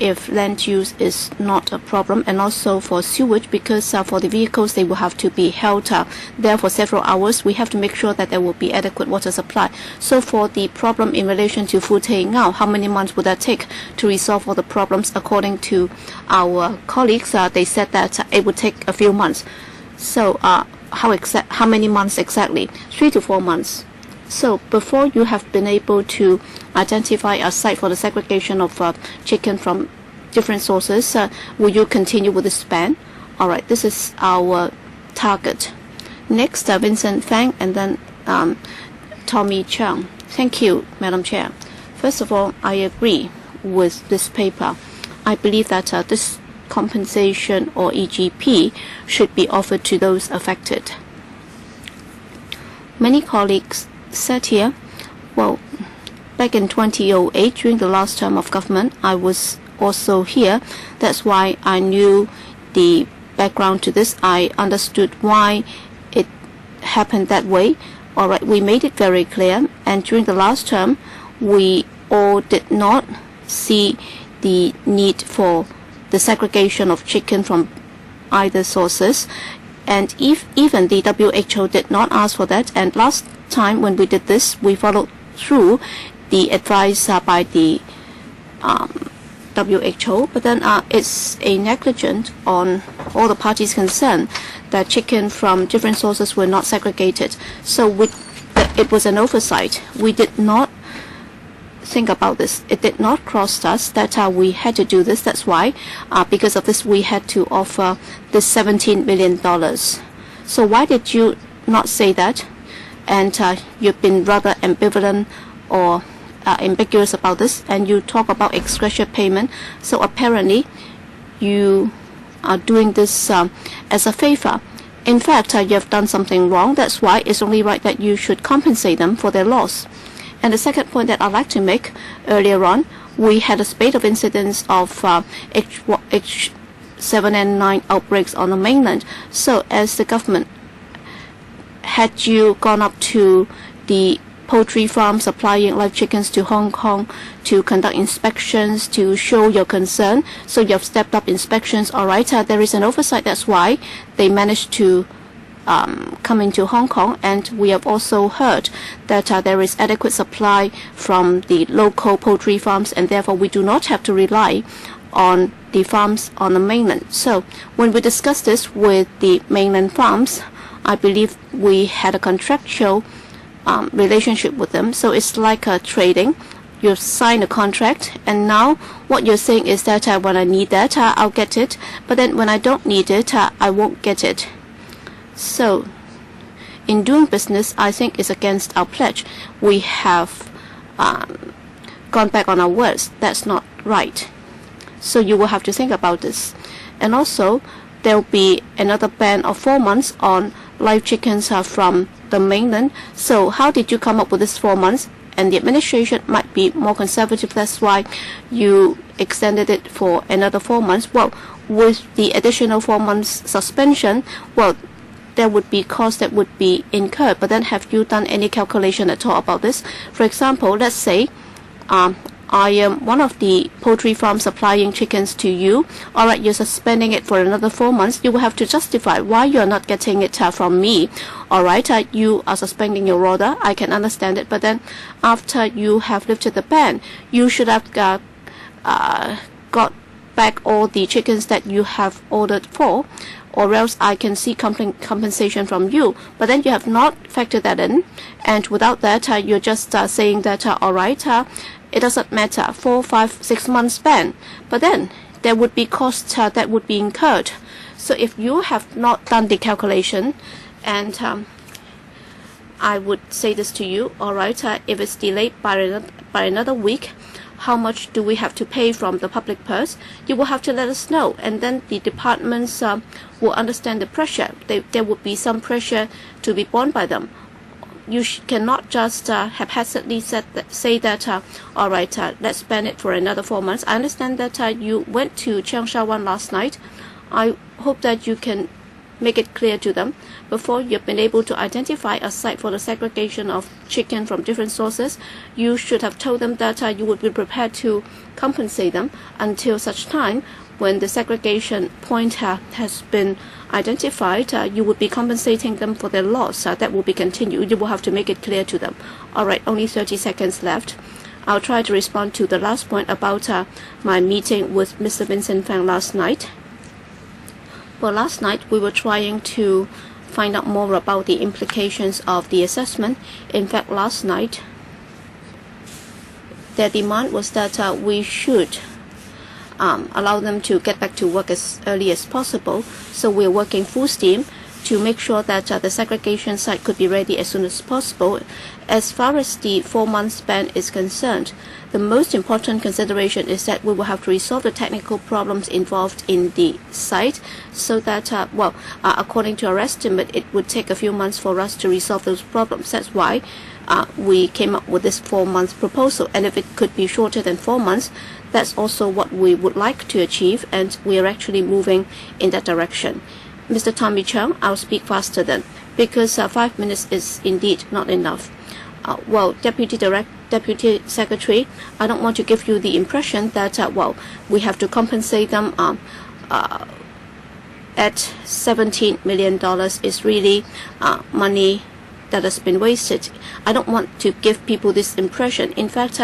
if land use is not a problem, and also for sewage, because for the vehicles, they will have to be held there for several hours. We have to make sure that there will be adequate water supply. So for the problem in relation to Fu Tei Ngau, how many months would that take to resolve all the problems? According to our colleagues, they said that it would take a few months. So how many months exactly? 3 to 4 months. So before you have been able to identify a site for the segregation of chicken from different sources, will you continue with this ban? All right, this is our target. Next, Vincent Fang, and then Tommy Chung. Thank you, Madam Chair. First of all, I agree with this paper. I believe that this compensation, or EGP, should be offered to those affected. Many colleagues said here, well, back in 2008, during the last term of government, I was also here. That's why I knew the background to this. I understood why it happened that way. All right, we made it very clear. And during the last term, we all did not see the need for the segregation of chicken from either sources. And even the WHO did not ask for that. And last time when we did this, we followed through the advice by the WHO, but then it's a negligence on all the parties concerned that chicken from different sources were not segregated. So it was an oversight. We did not think about this. It did not cross us that we had to do this. That's why, because of this, we had to offer this $17 million. So why did you not say that? And you've been rather ambivalent or ambiguous about this, and you talk about ex-gratia payment. So apparently, you are doing this as a favor. In fact, you have done something wrong. That's why it's only right that you should compensate them for their loss. And the second point that I'd like to make, earlier on, we had a spate of incidents of H7 and 9 outbreaks on the mainland. So as the government, had you gone up to the poultry farm supplying live chickens to Hong Kong to conduct inspections, to show your concern, so you have stepped up inspections, all right, there is an oversight. That's why they managed to come into Hong Kong, and we have also heard that there is adequate supply from the local poultry farms, and therefore we do not have to rely on the farms on the mainland. So when we discussed this with the mainland farms, I believe we had a contractual relationship with them. So it's like a trading. You've signed a contract, and now what you're saying is that when I need that, I'll get it, but then when I don't need it, I won't get it. So in doing business, I think it's against our pledge. We have gone back on our words. That's not right. So you will have to think about this. And also, there will be another ban of 4 months on live chickens from the mainland. So how did you come up with this 4 months? And the administration might be more conservative. That's why you extended it for another 4 months. Well, with the additional 4 months suspension, well, there would be costs that would be incurred. But then have you done any calculation at all about this? For example, let's say I am one of the poultry farms supplying chickens to you. All right, you're suspending it for another 4 months. You will have to justify why you're not getting it from me. All right, you are suspending your order. I can understand it. But then after you have lifted the ban, you should have got back all the chickens that you have ordered for, or else I can see compensation from you. But then you have not factored that in, and without that, you're just saying that, all right, it doesn't matter, 4, 5, 6 months ban. But then there would be costs that would be incurred. So if you have not done the calculation, and I would say this to you, all right, if it's delayed by another week, how much do we have to pay from the public purse? You will have to let us know, and then the departments will understand the pressure. There would be some pressure to be borne by them. You cannot just haphazardly say that, all right, let's ban it for another 4 months. I understand that you went to Cheung Sha Wan last night. I hope that you can make it clear to them before you've been able to identify a site for the segregation of chicken from different sources. You should have told them that you would be prepared to compensate them until such time when the segregation point has been identified. You would be compensating them for their loss. That will be continued. You will have to make it clear to them. All right, only 30 seconds left. I'll try to respond to the last point about my meeting with Mr. Vincent Fang last night. Well, last night we were trying to find out more about the implications of the assessment. In fact, last night their demand was that we should allow them to get back to work as early as possible. So we're working full steam to make sure that the segregation site could be ready as soon as possible. As far as the 4 months ban is concerned, the most important consideration is that we will have to resolve the technical problems involved in the site, so that, according to our estimate, it would take a few months for us to resolve those problems. That's why we came up with this 4-month proposal. And if it could be shorter than 4 months, that's also what we would like to achieve, and we are actually moving in that direction. Mr. Tommy Chung, I'll speak faster then, because 5 minutes is indeed not enough. Deputy Secretary, I don't want to give you the impression that, we have to compensate them at $17 million is really money that has been wasted. I don't want to give people this impression. In fact,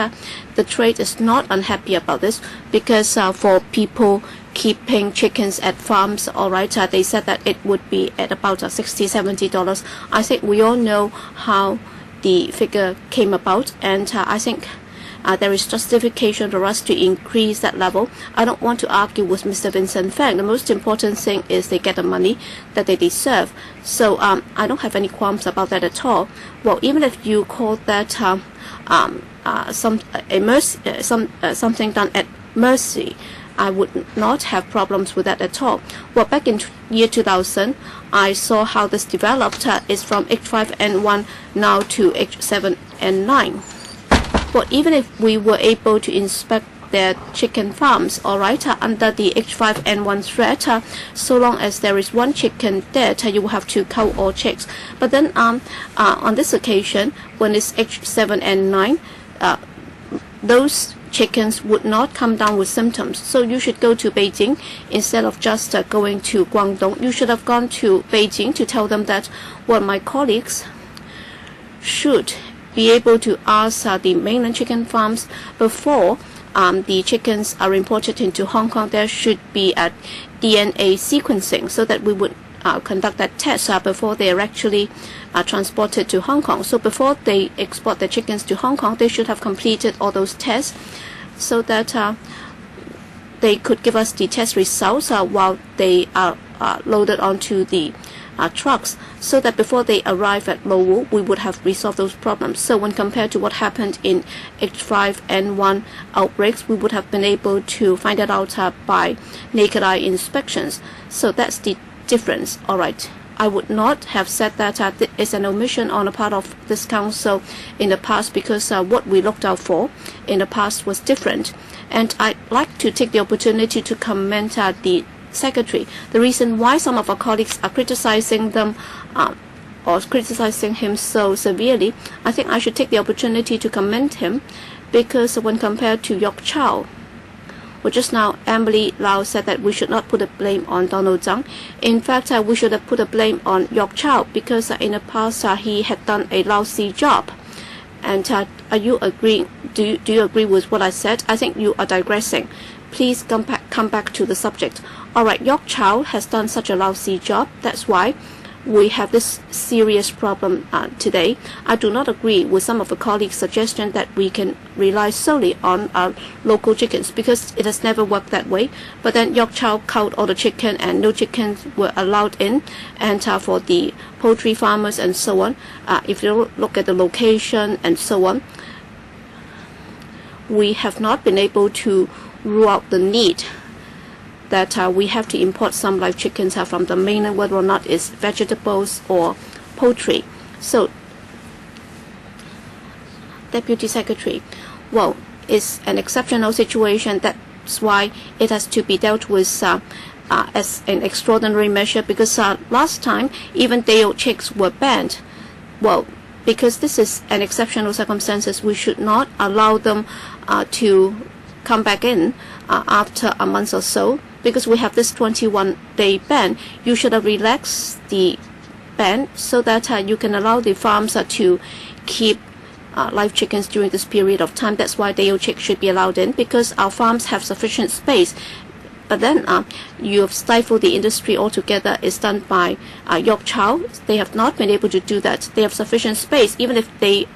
the trade is not unhappy about this, because for people keeping chickens at farms, all right, they said that it would be at about $60, $70. I think we all know how the figure came about, and I think there is justification for us to increase that level. I don't want to argue with Mr. Vincent Fang. The most important thing is they get the money that they deserve. So I don't have any qualms about that at all. Well, even if you call that something done at mercy, I would not have problems with that at all. Well, back in year 2000, I saw how this developed. Is from H5N1 now to H7N9. But even if we were able to inspect their chicken farms, all right, under the H5N1 threat, so long as there is one chicken dead, you will have to cull all chicks. But then on this occasion, when it's H7N9, those chickens would not come down with symptoms. So you should go to Beijing instead of just going to Guangdong. You should have gone to Beijing to tell them that, well, my colleagues should be able to ask the mainland chicken farms before the chickens are imported into Hong Kong. There should be a DNA sequencing so that we would conduct that test before they are actually transported to Hong Kong. So before they export the chickens to Hong Kong, they should have completed all those tests so that they could give us the test results while they are loaded onto the trucks, so that before they arrive at Lo Wu, we would have resolved those problems. So when compared to what happened in H5N1 outbreaks, we would have been able to find that out by naked eye inspections. So that's the difference. All right, I would not have said that it's an omission on the part of this council in the past, because what we looked out for in the past was different. And I'd like to take the opportunity to commend the Secretary. The reason why some of our colleagues are criticizing them or criticizing him so severely, I think I should take the opportunity to commend him, because when compared to Yok Chow, well, just now Emily Lau said that we should not put the blame on Donald Tsang. In fact, we should have put the blame on Yok Chow, because in the past he had done a lousy job. And are you agreeing? Do you agree with what I said? I think you are digressing. Please come back to the subject. All right, Yok Chow has done such a lousy job. That's why we have this serious problem today. I do not agree with some of the colleagues' suggestion that we can rely solely on our local chickens, because it has never worked that way. But then Yok Chow culled all the chicken and no chickens were allowed in. And for the poultry farmers and so on, if you look at the location and so on, we have not been able to rule out the need that we have to import some live chickens from the mainland, whether or not it's vegetables or poultry. So, Deputy Secretary, well, it's an exceptional situation. That's why it has to be dealt with as an extraordinary measure, because last time even day-old chicks were banned. Well, because this is an exceptional circumstances, we should not allow them to come back in after a month or so, because we have this 21-day ban. You should have relaxed the ban so that you can allow the farms to keep live chickens during this period of time. That's why day-old chicks should be allowed in, because our farms have sufficient space. But then you have stifled the industry altogether. It's done by Yok Chow. They have not been able to do that. They have sufficient space. Even if they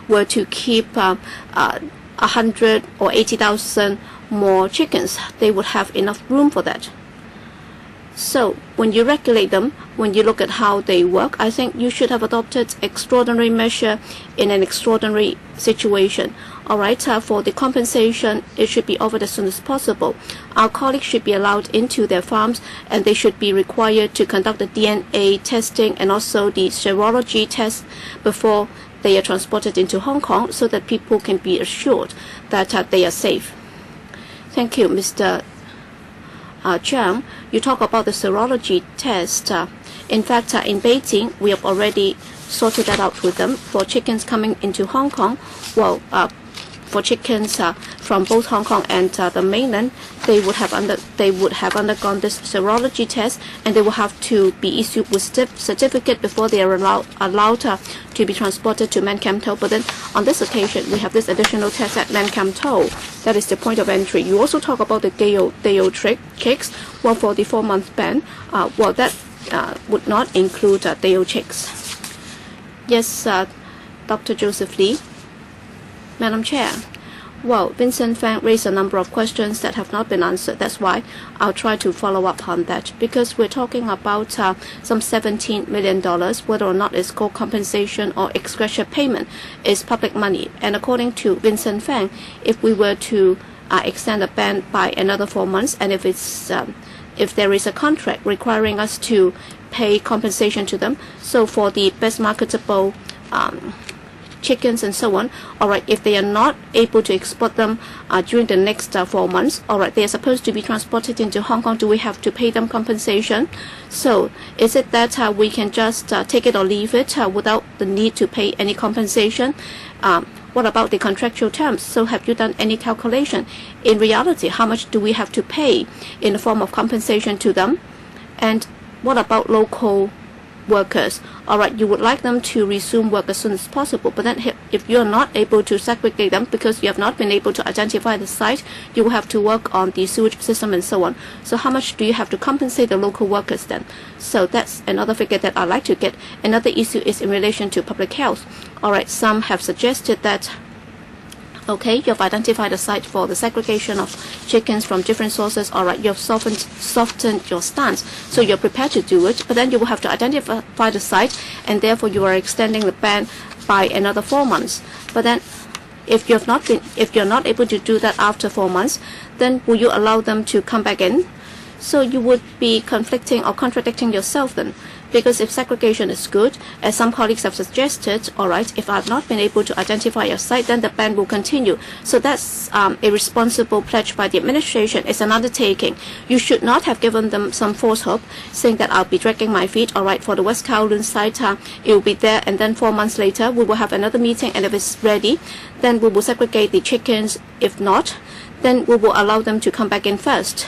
were to keep 100 or 80,000 more chickens, they would have enough room for that. So when you regulate them, when you look at how they work, I think you should have adopted extraordinary measure in an extraordinary situation. All right, for the compensation, it should be offered as soon as possible. Our colleagues should be allowed into their farms, and they should be required to conduct the DNA testing and also the serology test before they are transported into Hong Kong, so that people can be assured that they are safe. Thank you, Mr. Chiang. You talk about the serology test. In fact, in Beijing, we have already sorted that out with them. For chickens coming into Hong Kong, well, for chickens from both Hong Kong and the mainland, they would have undergone this serology test, and they will have to be issued with certificate before they are allowed to be transported to Man Kam To. But then on this occasion, we have this additional test at Man Kam To. That is the point of entry. You also talk about the day-old chicks. Well, for the 4-month ban, well, that would not include day-old chicks. Yes, Dr. Joseph Lee. Madam Chair, Well, Vincent Fang raised a number of questions that have not been answered. That's why I'll try to follow up on that. Because we're talking about some $17 million, whether or not it's called compensation or ex-gratia payment, is public money. And according to Vincent Fang, if we were to extend the ban by another 4 months, and if there is a contract requiring us to pay compensation to them, so for the best marketable chickens and so on, all right, if they are not able to export them during the next 4 months, all right, they are supposed to be transported into Hong Kong. Do we have to pay them compensation? So is it that we can just take it or leave it without the need to pay any compensation? What about the contractual terms? So have you done any calculation? In reality, how much do we have to pay in the form of compensation to them? And what about local workers? All right, you would like them to resume work as soon as possible, but then if you're not able to segregate them because you have not been able to identify the site, you will have to work on the sewage system and so on. So how much do you have to compensate the local workers then? So that's another figure that I'd like to get. Another issue is in relation to public health. All right, some have suggested that okay, you've identified a site for the segregation of chickens from different sources. All right, you've softened your stance, so you're prepared to do it. But then you will have to identify the site, and therefore you are extending the ban by another 4 months. But then, if you're not able to do that after 4 months, then will you allow them to come back in? So you would be conflicting or contradicting yourself then. Because if segregation is good, as some colleagues have suggested, all right, if I've not been able to identify your site, then the ban will continue. So that's a responsible pledge by the administration. It's an undertaking. You should not have given them some false hope, saying that I'll be dragging my feet, all right, for the West Kowloon site, it will be there, and then 4 months later, we will have another meeting, and if it's ready, then we will segregate the chickens. If not, then we will allow them to come back in first.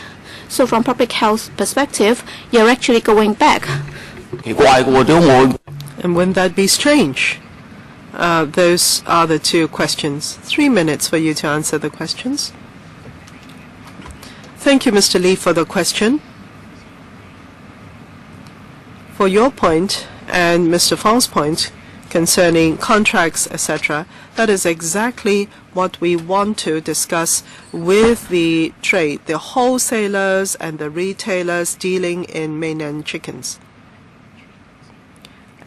So from public health perspective, you're actually going back. And wouldn't that be strange? Those are the two questions. 3 minutes for you to answer the questions. Thank you, Mr. Lee, for the question. For your point and Mr. Fong's point concerning contracts, etc., that is exactly what we want to discuss with the trade, the wholesalers and the retailers dealing in mainland chickens.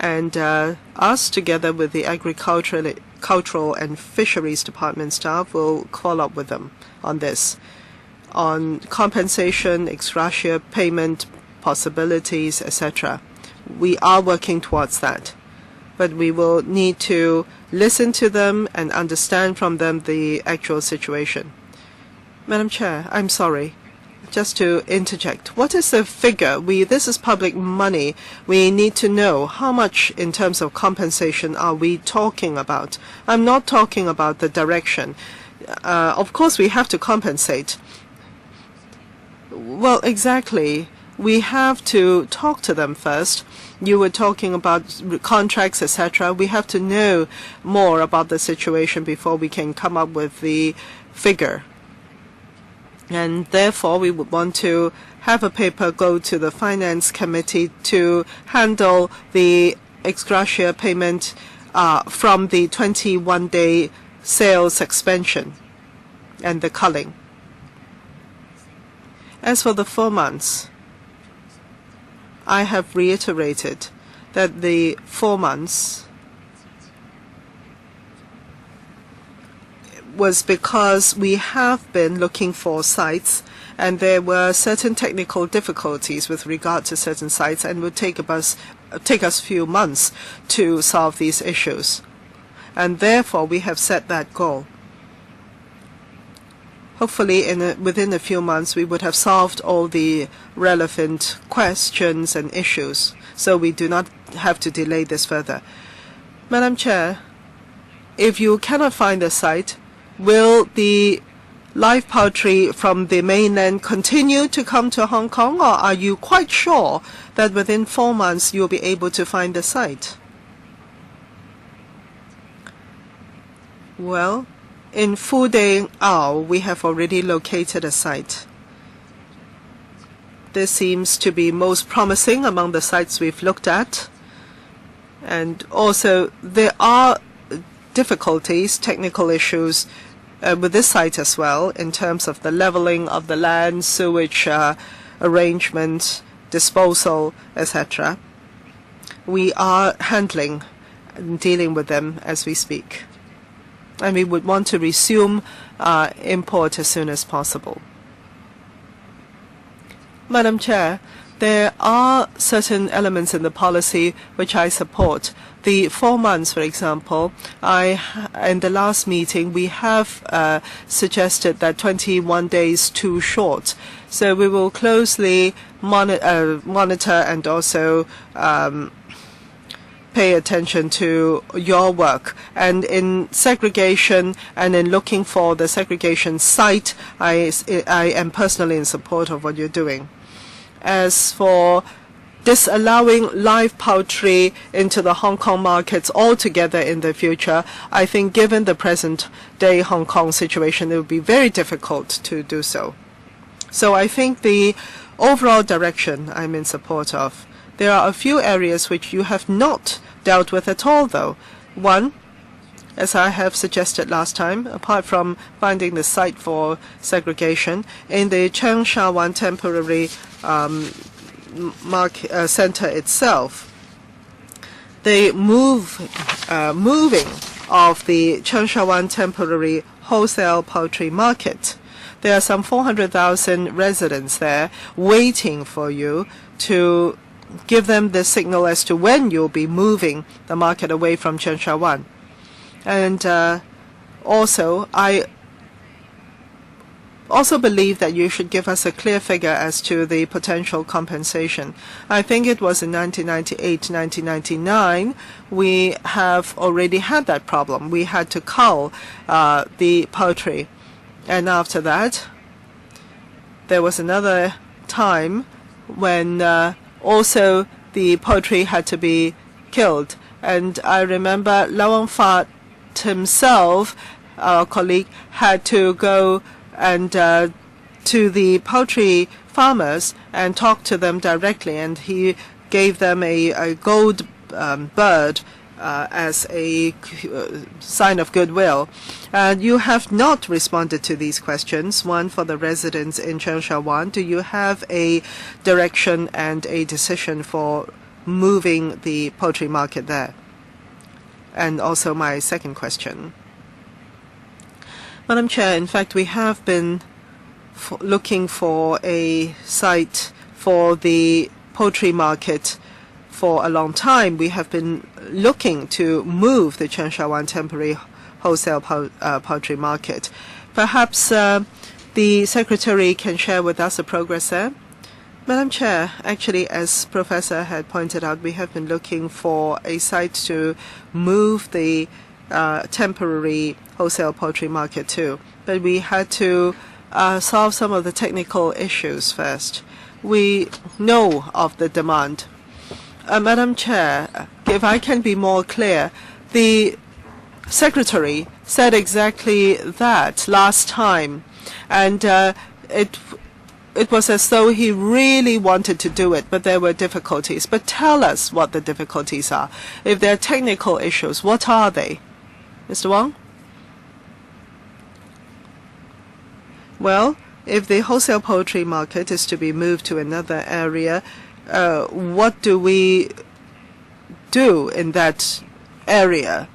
And us, together with the Agricultural and Fisheries Department staff, will call up with them on this, on compensation, ex-gratia payment possibilities, etc. We are working towards that. But we will need to listen to them and understand from them the actual situation. Madam Chair, I'm sorry. Just to interject, what is the figure? This is public money. We need to know how much in terms of compensation are we talking about. I'm not talking about the direction. Of course, we have to compensate. Well, exactly. We have to talk to them first. You were talking about contracts, etc. We have to know more about the situation before we can come up with the figure. And therefore, we would want to have a paper go to the Finance Committee to handle the ex-gratia payment from the 21-day sales suspension and the culling. As for the 4 months, I have reiterated that the 4 months was because we have been looking for sites, and there were certain technical difficulties with regard to certain sites, and would take us a few months to solve these issues. And therefore, we have set that goal. Hopefully, within a few months, we would have solved all the relevant questions and issues, so we do not have to delay this further. Madam Chair, if you cannot find the site, will the live poultry from the mainland continue to come to Hong Kong, or are you quite sure that within 4 months you'll be able to find the site? Well, in Fuding Ao, we have already located a site. This seems to be most promising among the sites we've looked at. And also, there are difficulties, technical issues with this site as well, in terms of the leveling of the land, sewage arrangement, disposal, etc. We are handling and dealing with them as we speak. And we would want to resume import as soon as possible. Madam Chair, there are certain elements in the policy which I support. The 4 months, for example, in the last meeting, we have suggested that 21 days too short. So we will closely monitor and also pay attention to your work. And in segregation and in looking for the segregation site, I am personally in support of what you're doing. As for disallowing live poultry into the Hong Kong markets altogether in the future, I think given the present-day Hong Kong situation, it would be very difficult to do so. So I think the overall direction I'm in support of. There are a few areas which you have not dealt with at all, though. One, as I have suggested last time, apart from finding the site for segregation, in the Cheung Sha Wan temporary center itself, the moving of the Cheung Sha Wan temporary wholesale poultry market. There are some 400,000 residents there waiting for you to give them the signal as to when you'll be moving the market away from Cheung Sha Wan. And also, I also believe that you should give us a clear figure as to the potential compensation. I think it was in 1998, 1999, we have already had that problem. We had to cull the poultry. And after that, there was another time when also the poultry had to be killed. And I remember Lau Fat himself, our colleague, had to go and to the poultry farmers and talk to them directly, and he gave them a gold bird as a sign of goodwill. You have not responded to these questions. One for the residents in Cheung Sha Wan. Do you have a direction and a decision for moving the poultry market there? And also my second question. Madam Chair, in fact, we have been looking for a site for the poultry market for a long time. We have been looking to move the Cheung Sha Wan temporary wholesale poultry market. Perhaps the Secretary can share with us the progress there. Madam Chair, actually, as Professor had pointed out, we have been looking for a site to move the temporary wholesale poultry market to, but we had to solve some of the technical issues first. We know of the demand. Madam Chair, if I can be more clear, the Secretary said exactly that last time, and it was as though he really wanted to do it, but there were difficulties. But tell us what the difficulties are. If there are technical issues, what are they? Mr. Wong? Well, if the wholesale poultry market is to be moved to another area, what do we do in that area?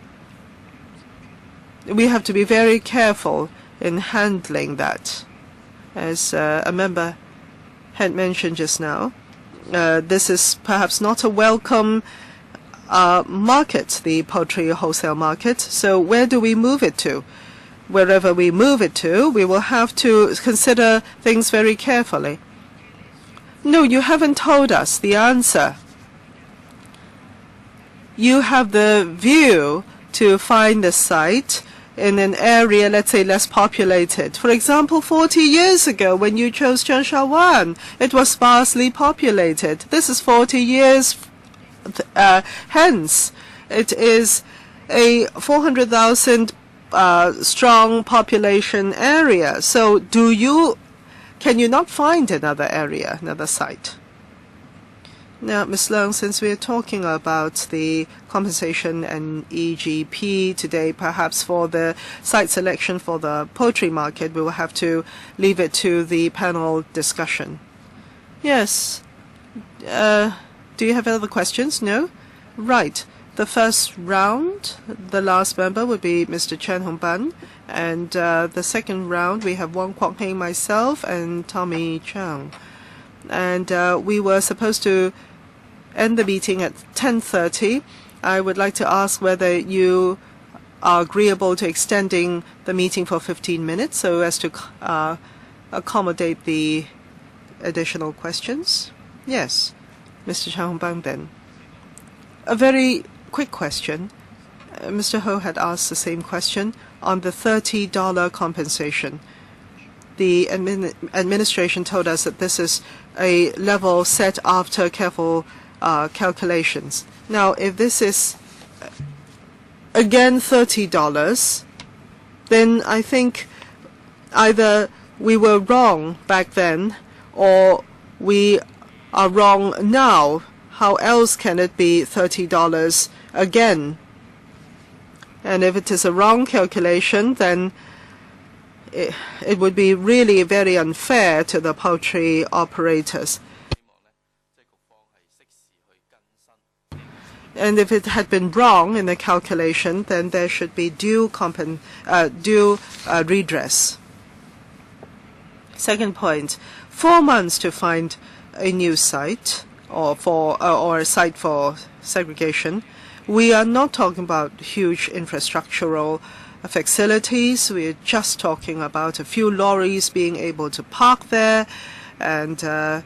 We have to be very careful in handling that. As a member had mentioned just now, this is perhaps not a welcome market, the poultry wholesale market. So where do we move it to? Wherever we move it to, we will have to consider things very carefully. No, you haven't told us the answer. You have the view to find the site in an area, let's say, less populated. For example, 40 years ago, when you chose Cheung Sha Wan, it was sparsely populated. This is 40 years hence. It is a 400,000 strong population area. So can you not find another area, another site? Now, Ms. Leung, since we are talking about the compensation and EGP today, perhaps for the site selection for the poultry market, we will have to leave it to the panel discussion. Yes. Do you have other questions? No? Right. The first round, the last member would be Mr. Chen Hongban. And the second round, we have Wong Kwok Heng, myself, and Tommy Chung. And we were supposed to end the meeting at 10:30. I would like to ask whether you are agreeable to extending the meeting for 15 minutes so as to accommodate the additional questions. Yes. Mr. Chen Hongban then. A very quick question. Mr. Ho had asked the same question on the $30 compensation. The administration told us that this is a level set after careful calculations. Now, if this is again $30, then I think either we were wrong back then or we are wrong now. How else can it be $30 again? And if it is a wrong calculation, then it would be really very unfair to the poultry operators. And if it had been wrong in the calculation, then there should be due redress. Second point, 4 months to find a new site or a site for segregation. We are not talking about huge infrastructural facilities. We are just talking about a few lorries being able to park there and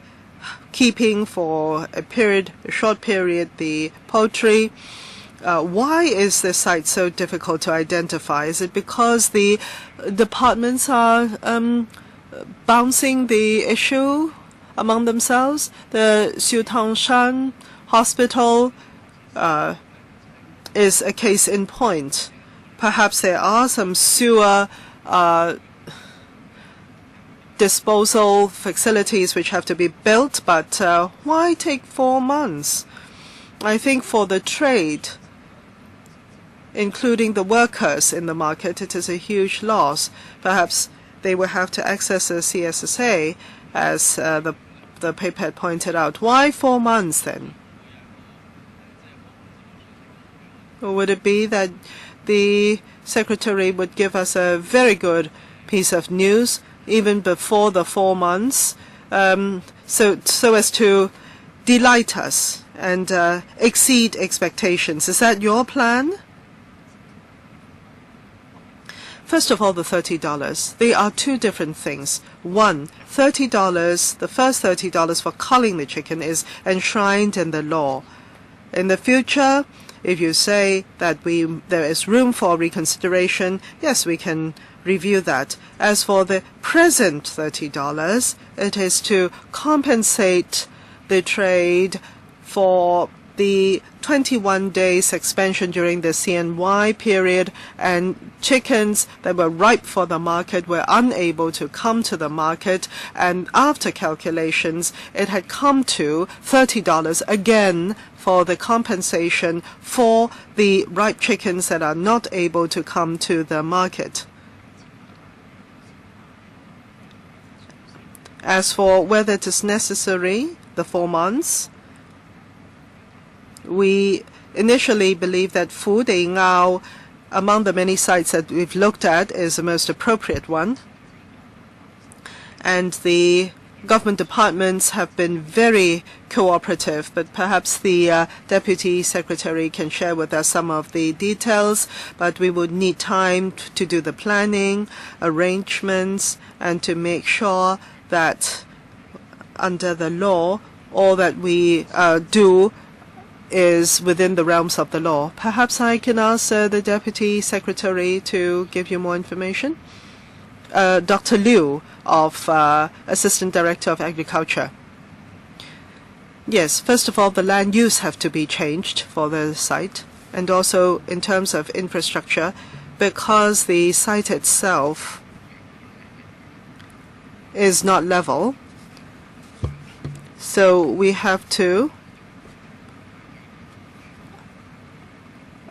keeping for a short period, the poultry. Why is the site so difficult to identify? Is it because the departments are bouncing the issue among themselves? The Xiutangshan Hospital is a case in point. Perhaps there are some sewer disposal facilities which have to be built, but why take 4 months? I think for the trade, including the workers in the market, it is a huge loss. Perhaps they will have to access the CSSA, as the paper had pointed out. Why 4 months then? Or would it be that the Secretary would give us a very good piece of news even before the 4 months, so as to delight us and exceed expectations? Is that your plan? First of all, the $30. They are two different things. One, $30, the first $30 for culling the chicken is enshrined in the law. In the future, if you say that there is room for reconsideration, yes, we can review that. As for the present $30, it is to compensate the trade for the 21-day suspension during the CNY period, and chickens that were ripe for the market were unable to come to the market, and after calculations it had come to $30 again for the compensation for the ripe chickens that are not able to come to the market. As for whether it is necessary, the 4 months, we initially believed that Fu De Ngao, among the many sites that we've looked at, is the most appropriate one. And the government departments have been very cooperative, but perhaps the Deputy Secretary can share with us some of the details. But we would need time to do the planning, arrangements, and to make sure that under the law, all that we do is within the realms of the law. Perhaps I can ask the Deputy Secretary to give you more information. Dr. Liu, of Assistant Director of Agriculture. Yes, first of all, the land use have to be changed for the site, and also in terms of infrastructure, because the site itself is not level. So we have to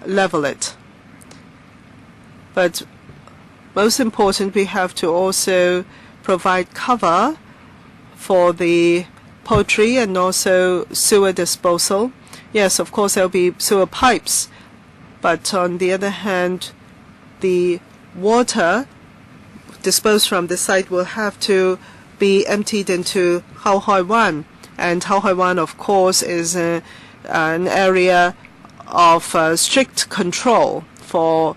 level it. But most important, we have to also provide cover for the poultry and also sewer disposal. Yes, of course, there will be sewer pipes, but on the other hand, the water disposed from the site will have to be emptied into Hao Hoi Wan. And Hao Hoi Wan, of course, is an area of strict control for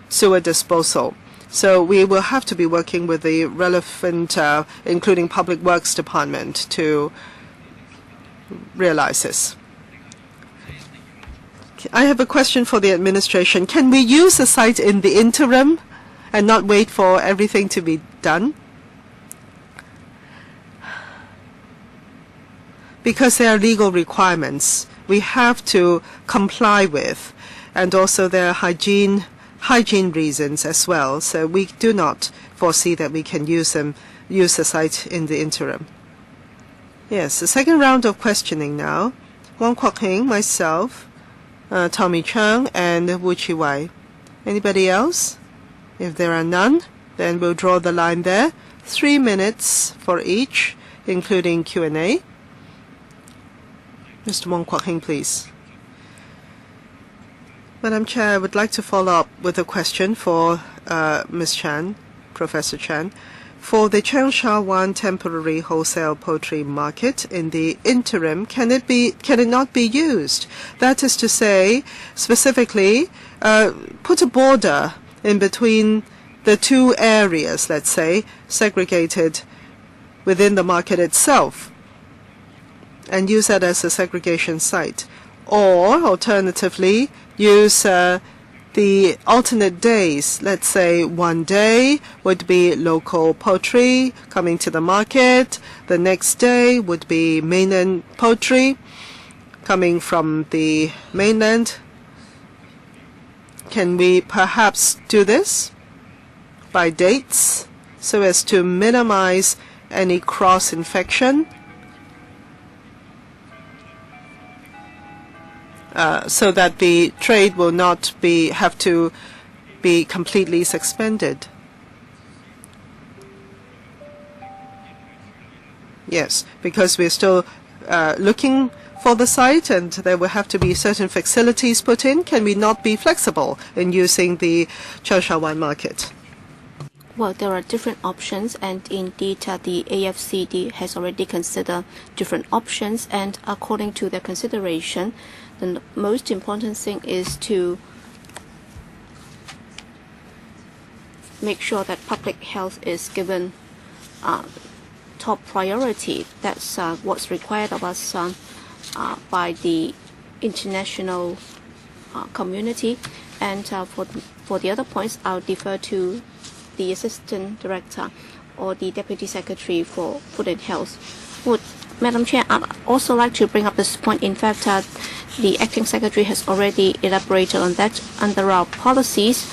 sewer disposal. So we will have to be working with the relevant, including Public Works Department, to realize this. I have a question for the administration. Can we use the site in the interim and not wait for everything to be done? Because there are legal requirements we have to comply with, and also there are hygiene reasons as well. So we do not foresee that we can use the site in the interim. Yes, the second round of questioning now. Wong Kwok Hing, myself, Tommy Chung, and Wu Chi Wai. Anybody else? If there are none, then we'll draw the line there. 3 minutes for each, including Q&A. Mr. Wong Kwok Hing, please. Madam Chair, I would like to follow up with a question for Ms. Chan, Professor Chan. For the Changsha Wan temporary wholesale poultry market in the interim, can it not be used? That is to say, specifically, put a border in between the two areas, let's say, segregated within the market itself, and use that as a segregation site. Or, alternatively, use the alternate days. Let's say one day would be local poultry coming to the market. The next day would be mainland poultry coming from the mainland. Can we perhaps do this by dates so as to minimize any cross-infection? So that the trade will not have to be completely suspended. Yes, because we're still looking for the site, and there will have to be certain facilities put in. Can we not be flexible in using the Changsha Wan market? Well, there are different options, and indeed the AFCD has already considered different options, and according to their consideration, the most important thing is to make sure that public health is given top priority. That's what's required of us by the international community. And for the other points, I'll defer to the Assistant Director or the Deputy Secretary for Food and Health. Madam Chair, I'd also like to bring up this point. In fact, the Acting Secretary has already elaborated on that. Under our policies,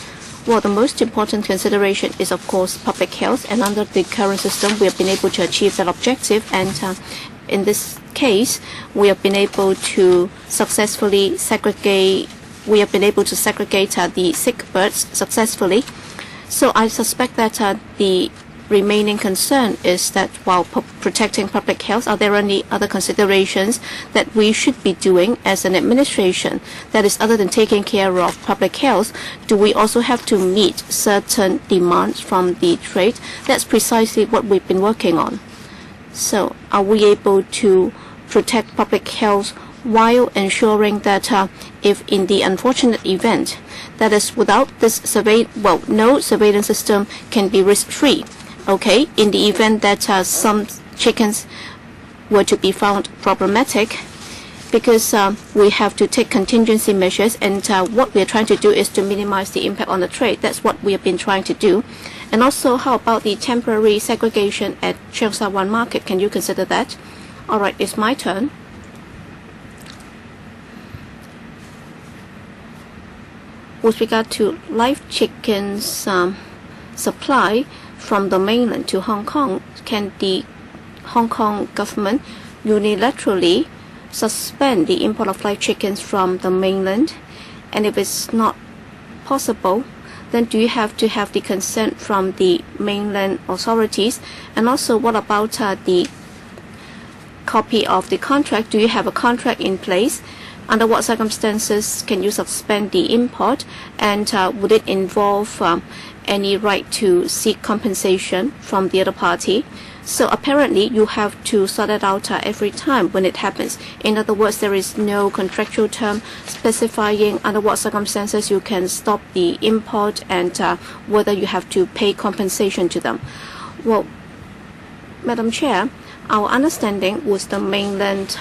well, the most important consideration is, of course, public health, and under the current system, we have been able to achieve that objective, and in this case, we have been able to successfully segregate the sick birds successfully. So I suspect that the remaining concern is that while protecting public health, are there any other considerations that we should be doing as an administration? That is, other than taking care of public health, do we also have to meet certain demands from the trade? That's precisely what we've been working on. So are we able to protect public health while ensuring that if in the unfortunate event, that is, without this no surveillance system can be risk-free. Okay, in the event that some chickens were to be found problematic, because we have to take contingency measures, and what we are trying to do is to minimize the impact on the trade. That's what we have been trying to do. And also, how about the temporary segregation at Changsha Wan Market? Can you consider that? All right, it's my turn. With regard to live chickens supply from the mainland to Hong Kong, can the Hong Kong government unilaterally suspend the import of live chickens from the mainland And if it's not possible, then do you have to have the consent from the mainland authorities? And also, what about the copy of the contract? Do you have a contract in place? Under what circumstances can you suspend the import? And would it involve any right to seek compensation from the other party? So apparently you have to sort it out every time when it happens. In other words, there is no contractual term specifying under what circumstances you can stop the import and whether you have to pay compensation to them. Well, Madam Chair, our understanding with the mainland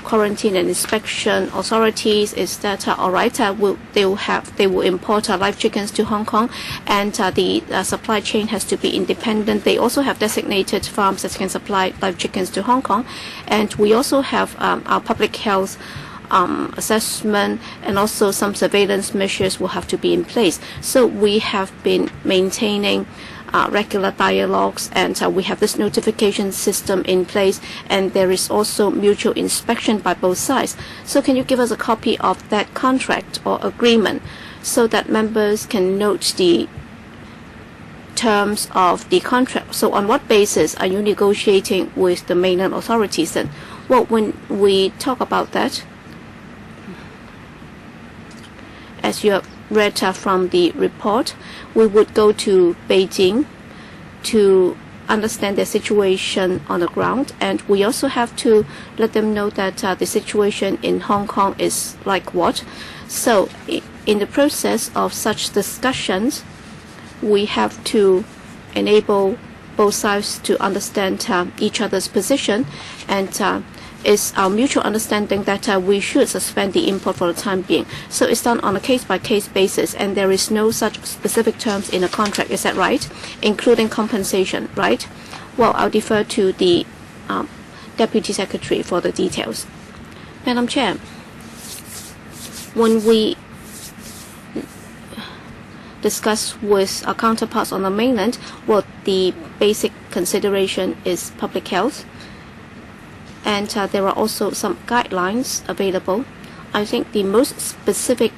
quarantine and inspection authorities is that all right, they will import live chickens to Hong Kong, and the supply chain has to be independent. They also have designated farms that can supply live chickens to Hong Kong, and we also have our public health assessment, and also some surveillance measures will have to be in place. So we have been maintaining regular dialogues, and we have this notification system in place, and there is also mutual inspection by both sides. So can you give us a copy of that contract or agreement so that members can note the terms of the contract? So on what basis are you negotiating with the mainland authorities then? Well, when we talk about that, as you have read from the report, we would go to Beijing to understand the situation on the ground, and we also have to let them know that the situation in Hong Kong is like what. So in the process of such discussions, we have to enable both sides to understand each other's position, and it's our mutual understanding that we should suspend the import for the time being. So it's done on a case-by-case basis, and there is no such specific terms in a contract. Is that right? Including compensation, right? Well, I'll defer to the Deputy Secretary for the details. Madam Chair, when we discuss with our counterparts on the mainland, well, the basic consideration is public health. And there are also some guidelines available. I think the most specific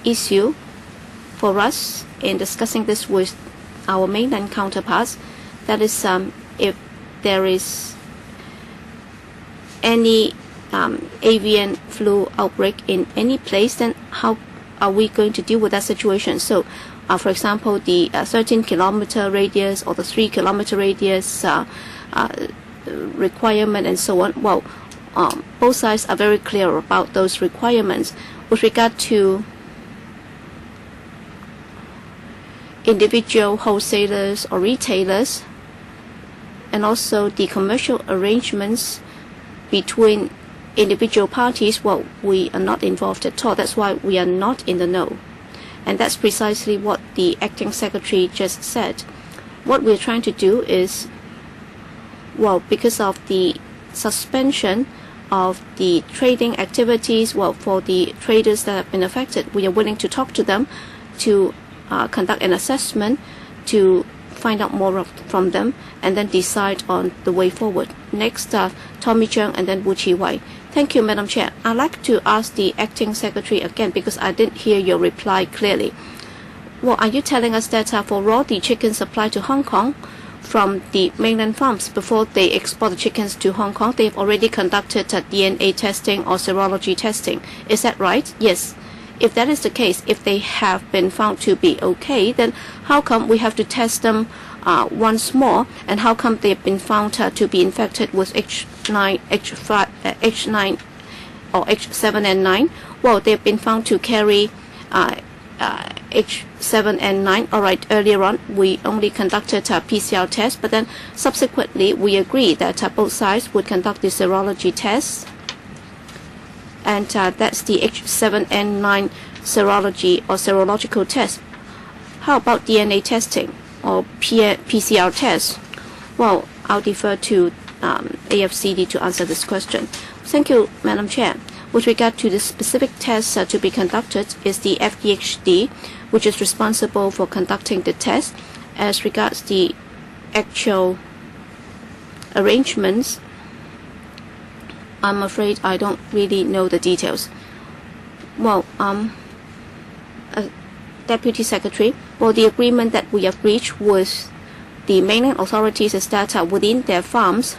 issue for us in discussing this with our mainland counterparts, that is if there is any avian flu outbreak in any place, then how are we going to deal with that situation? So, for example, the 13-kilometer radius or the 3-kilometer radius requirement and so on. Well, both sides are very clear about those requirements. With regard to individual wholesalers or retailers, and also the commercial arrangements between individual parties, well, we are not involved at all. That's why we are not in the know. And that's precisely what the acting secretary just said. What we're trying to do is, well, because of the suspension of the trading activities, well, for the traders that have been affected, we are willing to talk to them to conduct an assessment, to find out more from them, and then decide on the way forward. Next, Tommy Cheung and then Wu Chi Wai. Thank you, Madam Chair. I'd like to ask the acting secretary again because I didn't hear your reply clearly. Well, are you telling us that for raw the chicken supplied to Hong Kong from the mainland farms, before they export the chickens to Hong Kong, they've already conducted DNA testing or serology testing? Is that right? Yes. If that is the case, if they have been found to be okay, then how come we have to test them once more? And how come they've been found to be infected with H9 or H7N9? Well, they've been found to carry H7N9. All right, earlier on we only conducted a PCR test, but then subsequently we agreed that both sides would conduct the serology tests, and that's the H7N9 serology or serological test. How about DNA testing or PCR tests? Well, I'll defer to AFCD to answer this question. Thank you, Madam Chair. With regard to the specific tests to be conducted is the FDHD, which is responsible for conducting the test. As regards the actual arrangements, I'm afraid I don't really know the details. Well, Deputy Secretary, well, the agreement that we have reached with the mainland authorities is that within their farms,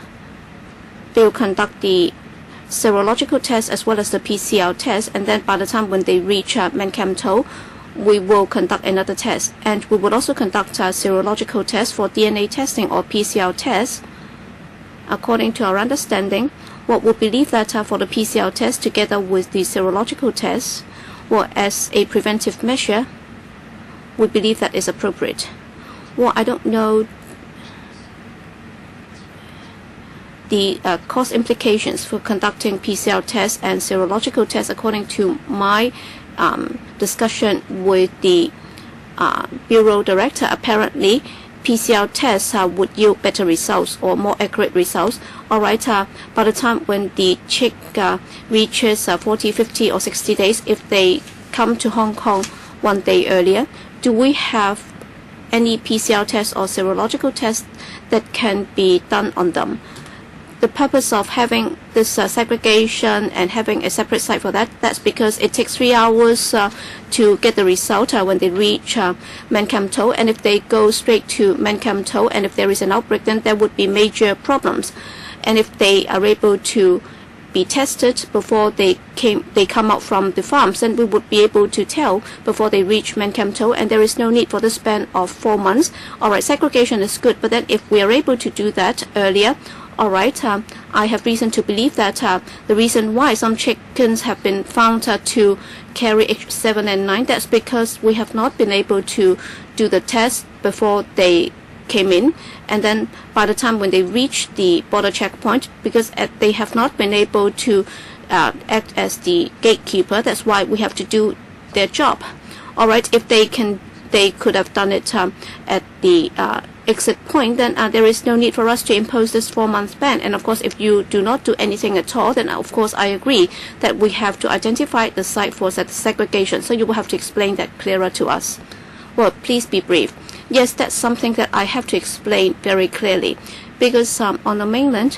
they will conduct the serological test as well as the PCR test, and then by the time when they reach Mankamto, we will conduct another test, and we will also conduct a serological test for DNA testing or PCR test. According to our understanding, what we believe that for the PCR test together with the serological test, well, as a preventive measure, we believe that is appropriate. Well, I don't know the cost implications for conducting PCR tests and serological tests. According to my discussion with the Bureau Director, apparently PCR tests would yield better results or more accurate results. Alright, by the time when the chick reaches 40, 50 or 60 days, if they come to Hong Kong one day earlier, do we have any PCR tests or serological tests that can be done on them? The purpose of having this segregation and having a separate site for that's because it takes 3 hours to get the result when they reach Mankamto, and if they go straight to Mankamto and if there is an outbreak, then there would be major problems. And if they are able to be tested before they come out from the farms, then we would be able to tell before they reach Mankamto, and there is no need for the span of 4 months. Alright, segregation is good, but then if we are able to do that earlier, alright, I have reason to believe that the reason why some chickens have been found to carry H7 and 9, that's because we have not been able to do the test before they came in, and then by the time when they reach the border checkpoint, because they have not been able to act as the gatekeeper, that's why we have to do their job. Alright, if they could have done it at the exit point, then there is no need for us to impose this 4-month ban. And of course, if you do not do anything at all, then of course I agree that we have to identify the site for segregation. So you will have to explain that clearer to us. Well, please be brief. Yes, that's something that I have to explain very clearly, because on the mainland,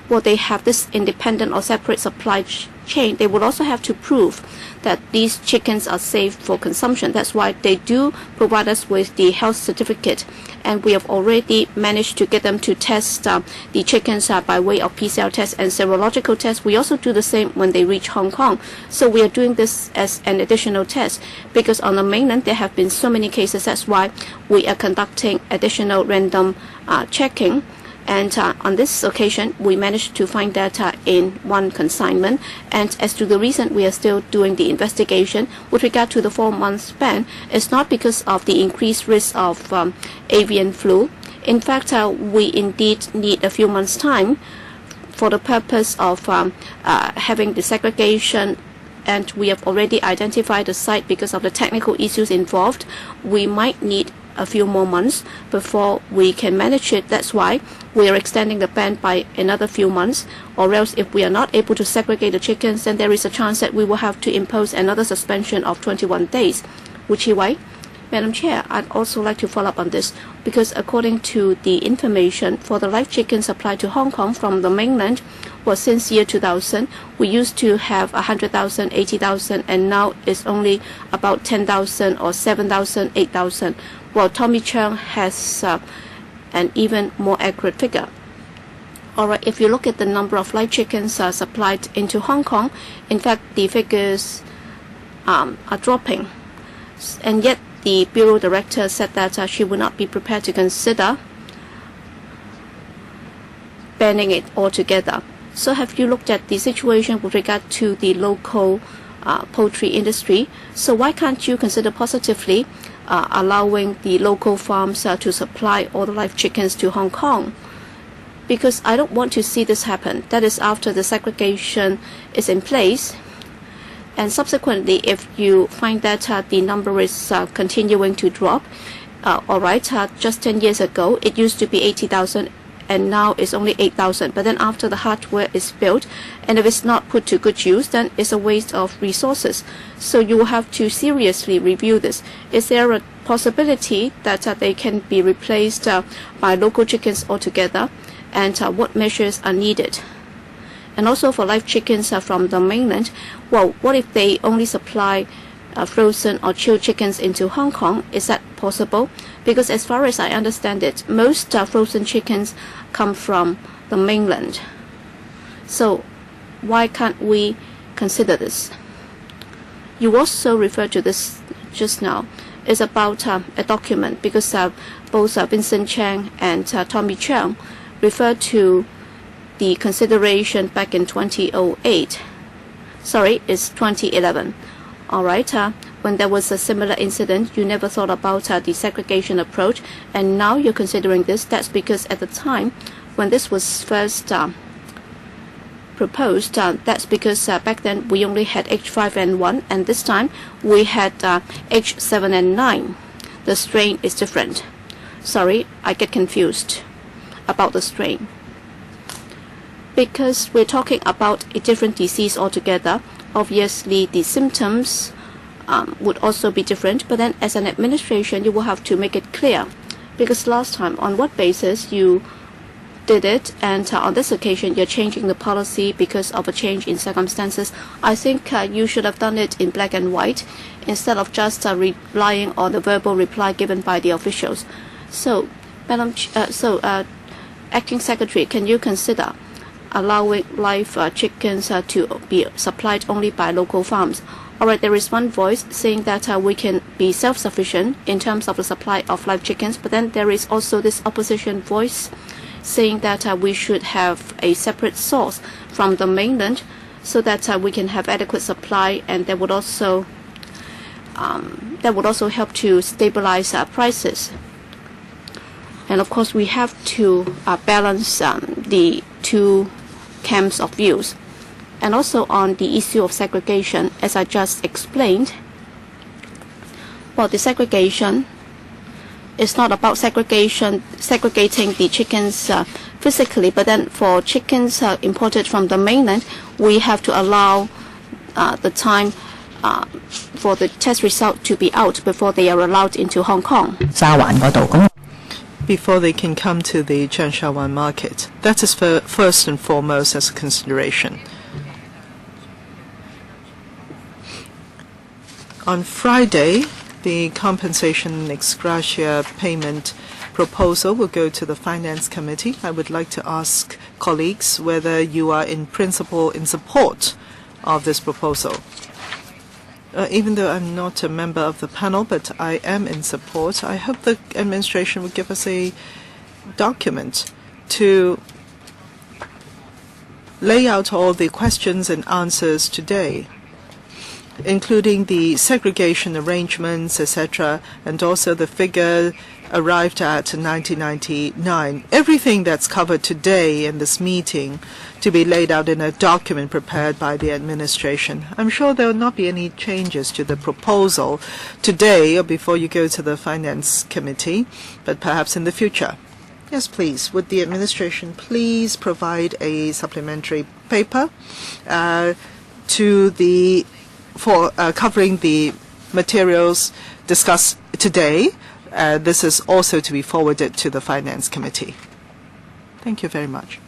well, they have this independent or separate supply chain. They will also have to prove that these chickens are safe for consumption. That's why they do provide us with the health certificate, and we have already managed to get them to test the chickens by way of PCR tests and serological tests. We also do the same when they reach Hong Kong. So we are doing this as an additional test, because on the mainland there have been so many cases. That's why we are conducting additional random checking. And on this occasion, we managed to find data in one consignment. And as to the reason we are still doing the investigation with regard to the 4-month span, it's not because of the increased risk of avian flu. In fact, we indeed need a few months' time for the purpose of having the segregation, and we have already identified the site because of the technical issues involved. We might need a few more months before we can manage it. That's why we are extending the ban by another few months, or else if we are not able to segregate the chickens, then there is a chance that we will have to impose another suspension of 21 days. Wuchi, Madam Chair, I'd also like to follow up on this, because according to the information for the live chicken supplied to Hong Kong from the mainland, well, since year 2000, we used to have 100,000, 80,000, and now it's only about 10,000 or 7,000, 8,000. Well, Tommy Cheung has an even more accurate figure. Alright, if you look at the number of live chickens supplied into Hong Kong, in fact, the figures are dropping. And yet, the Bureau Director said that she would not be prepared to consider banning it altogether. So have you looked at the situation with regard to the local poultry industry? So why can't you consider positively allowing the local farms to supply all the live chickens to Hong Kong? Because I don't want to see this happen. That is after the segregation is in place. And subsequently, if you find that the number is continuing to drop, alright, just 10 years ago, it used to be 80,000, and now it's only 8,000. But then after the hardware is built, and if it's not put to good use, then it's a waste of resources. So you will have to seriously review this. Is there a possibility that they can be replaced by local chickens altogether? And what measures are needed? And also for live chickens from the mainland, well, what if they only supply frozen or chilled chickens into Hong Kong? Is that possible? Because as far as I understand it, most frozen chickens come from the mainland. So why can't we consider this? You also referred to this just now. It's about a document, because both Vincent Chang and Tommy Cheung referred to the consideration back in 2008. Sorry, it's 2011. All right, when there was a similar incident, you never thought about the segregation approach, and now you're considering this. That's because at the time when this was first proposed, that's because back then we only had H5N1, and this time we had H7N9. The strain is different. Sorry, I get confused about the strain. Because we're talking about a different disease altogether, obviously the symptoms would also be different, but then as an administration you will have to make it clear, because last time on what basis you did it, and on this occasion you're changing the policy because of a change in circumstances. I think you should have done it in black and white instead of just relying on the verbal reply given by the officials. So, Madam Acting Secretary, can you consider allowing live chickens to be supplied only by local farms? Alright, there is one voice saying that we can be self-sufficient in terms of the supply of live chickens, but then there is also this opposition voice saying that we should have a separate source from the mainland so that we can have adequate supply, and that would also help to stabilize prices. And of course we have to balance the two camps of views. And also on the issue of segregation, as I just explained, well, the segregation is not about segregating the chickens physically, but then for chickens imported from the mainland, we have to allow the time for the test result to be out before they are allowed into Hong Kong. Before they can come to the Cheung Sha Wan market. That is first and foremost as a consideration. On Friday, the compensation ex-gratia payment proposal will go to the Finance Committee. I would like to ask colleagues whether you are in principle in support of this proposal. Even though I'm not a member of the panel, but I am in support, I hope the administration will give us a document to lay out all the questions and answers today, including the segregation arrangements, etc., and also the figure arrived at in 1999. Everything that's covered today in this meeting to be laid out in a document prepared by the administration. I'm sure there will not be any changes to the proposal today or before you go to the Finance Committee, but perhaps in the future. Yes, please. Would the administration please provide a supplementary paper for covering the materials discussed today? This is also to be forwarded to the Finance Committee. Thank you very much.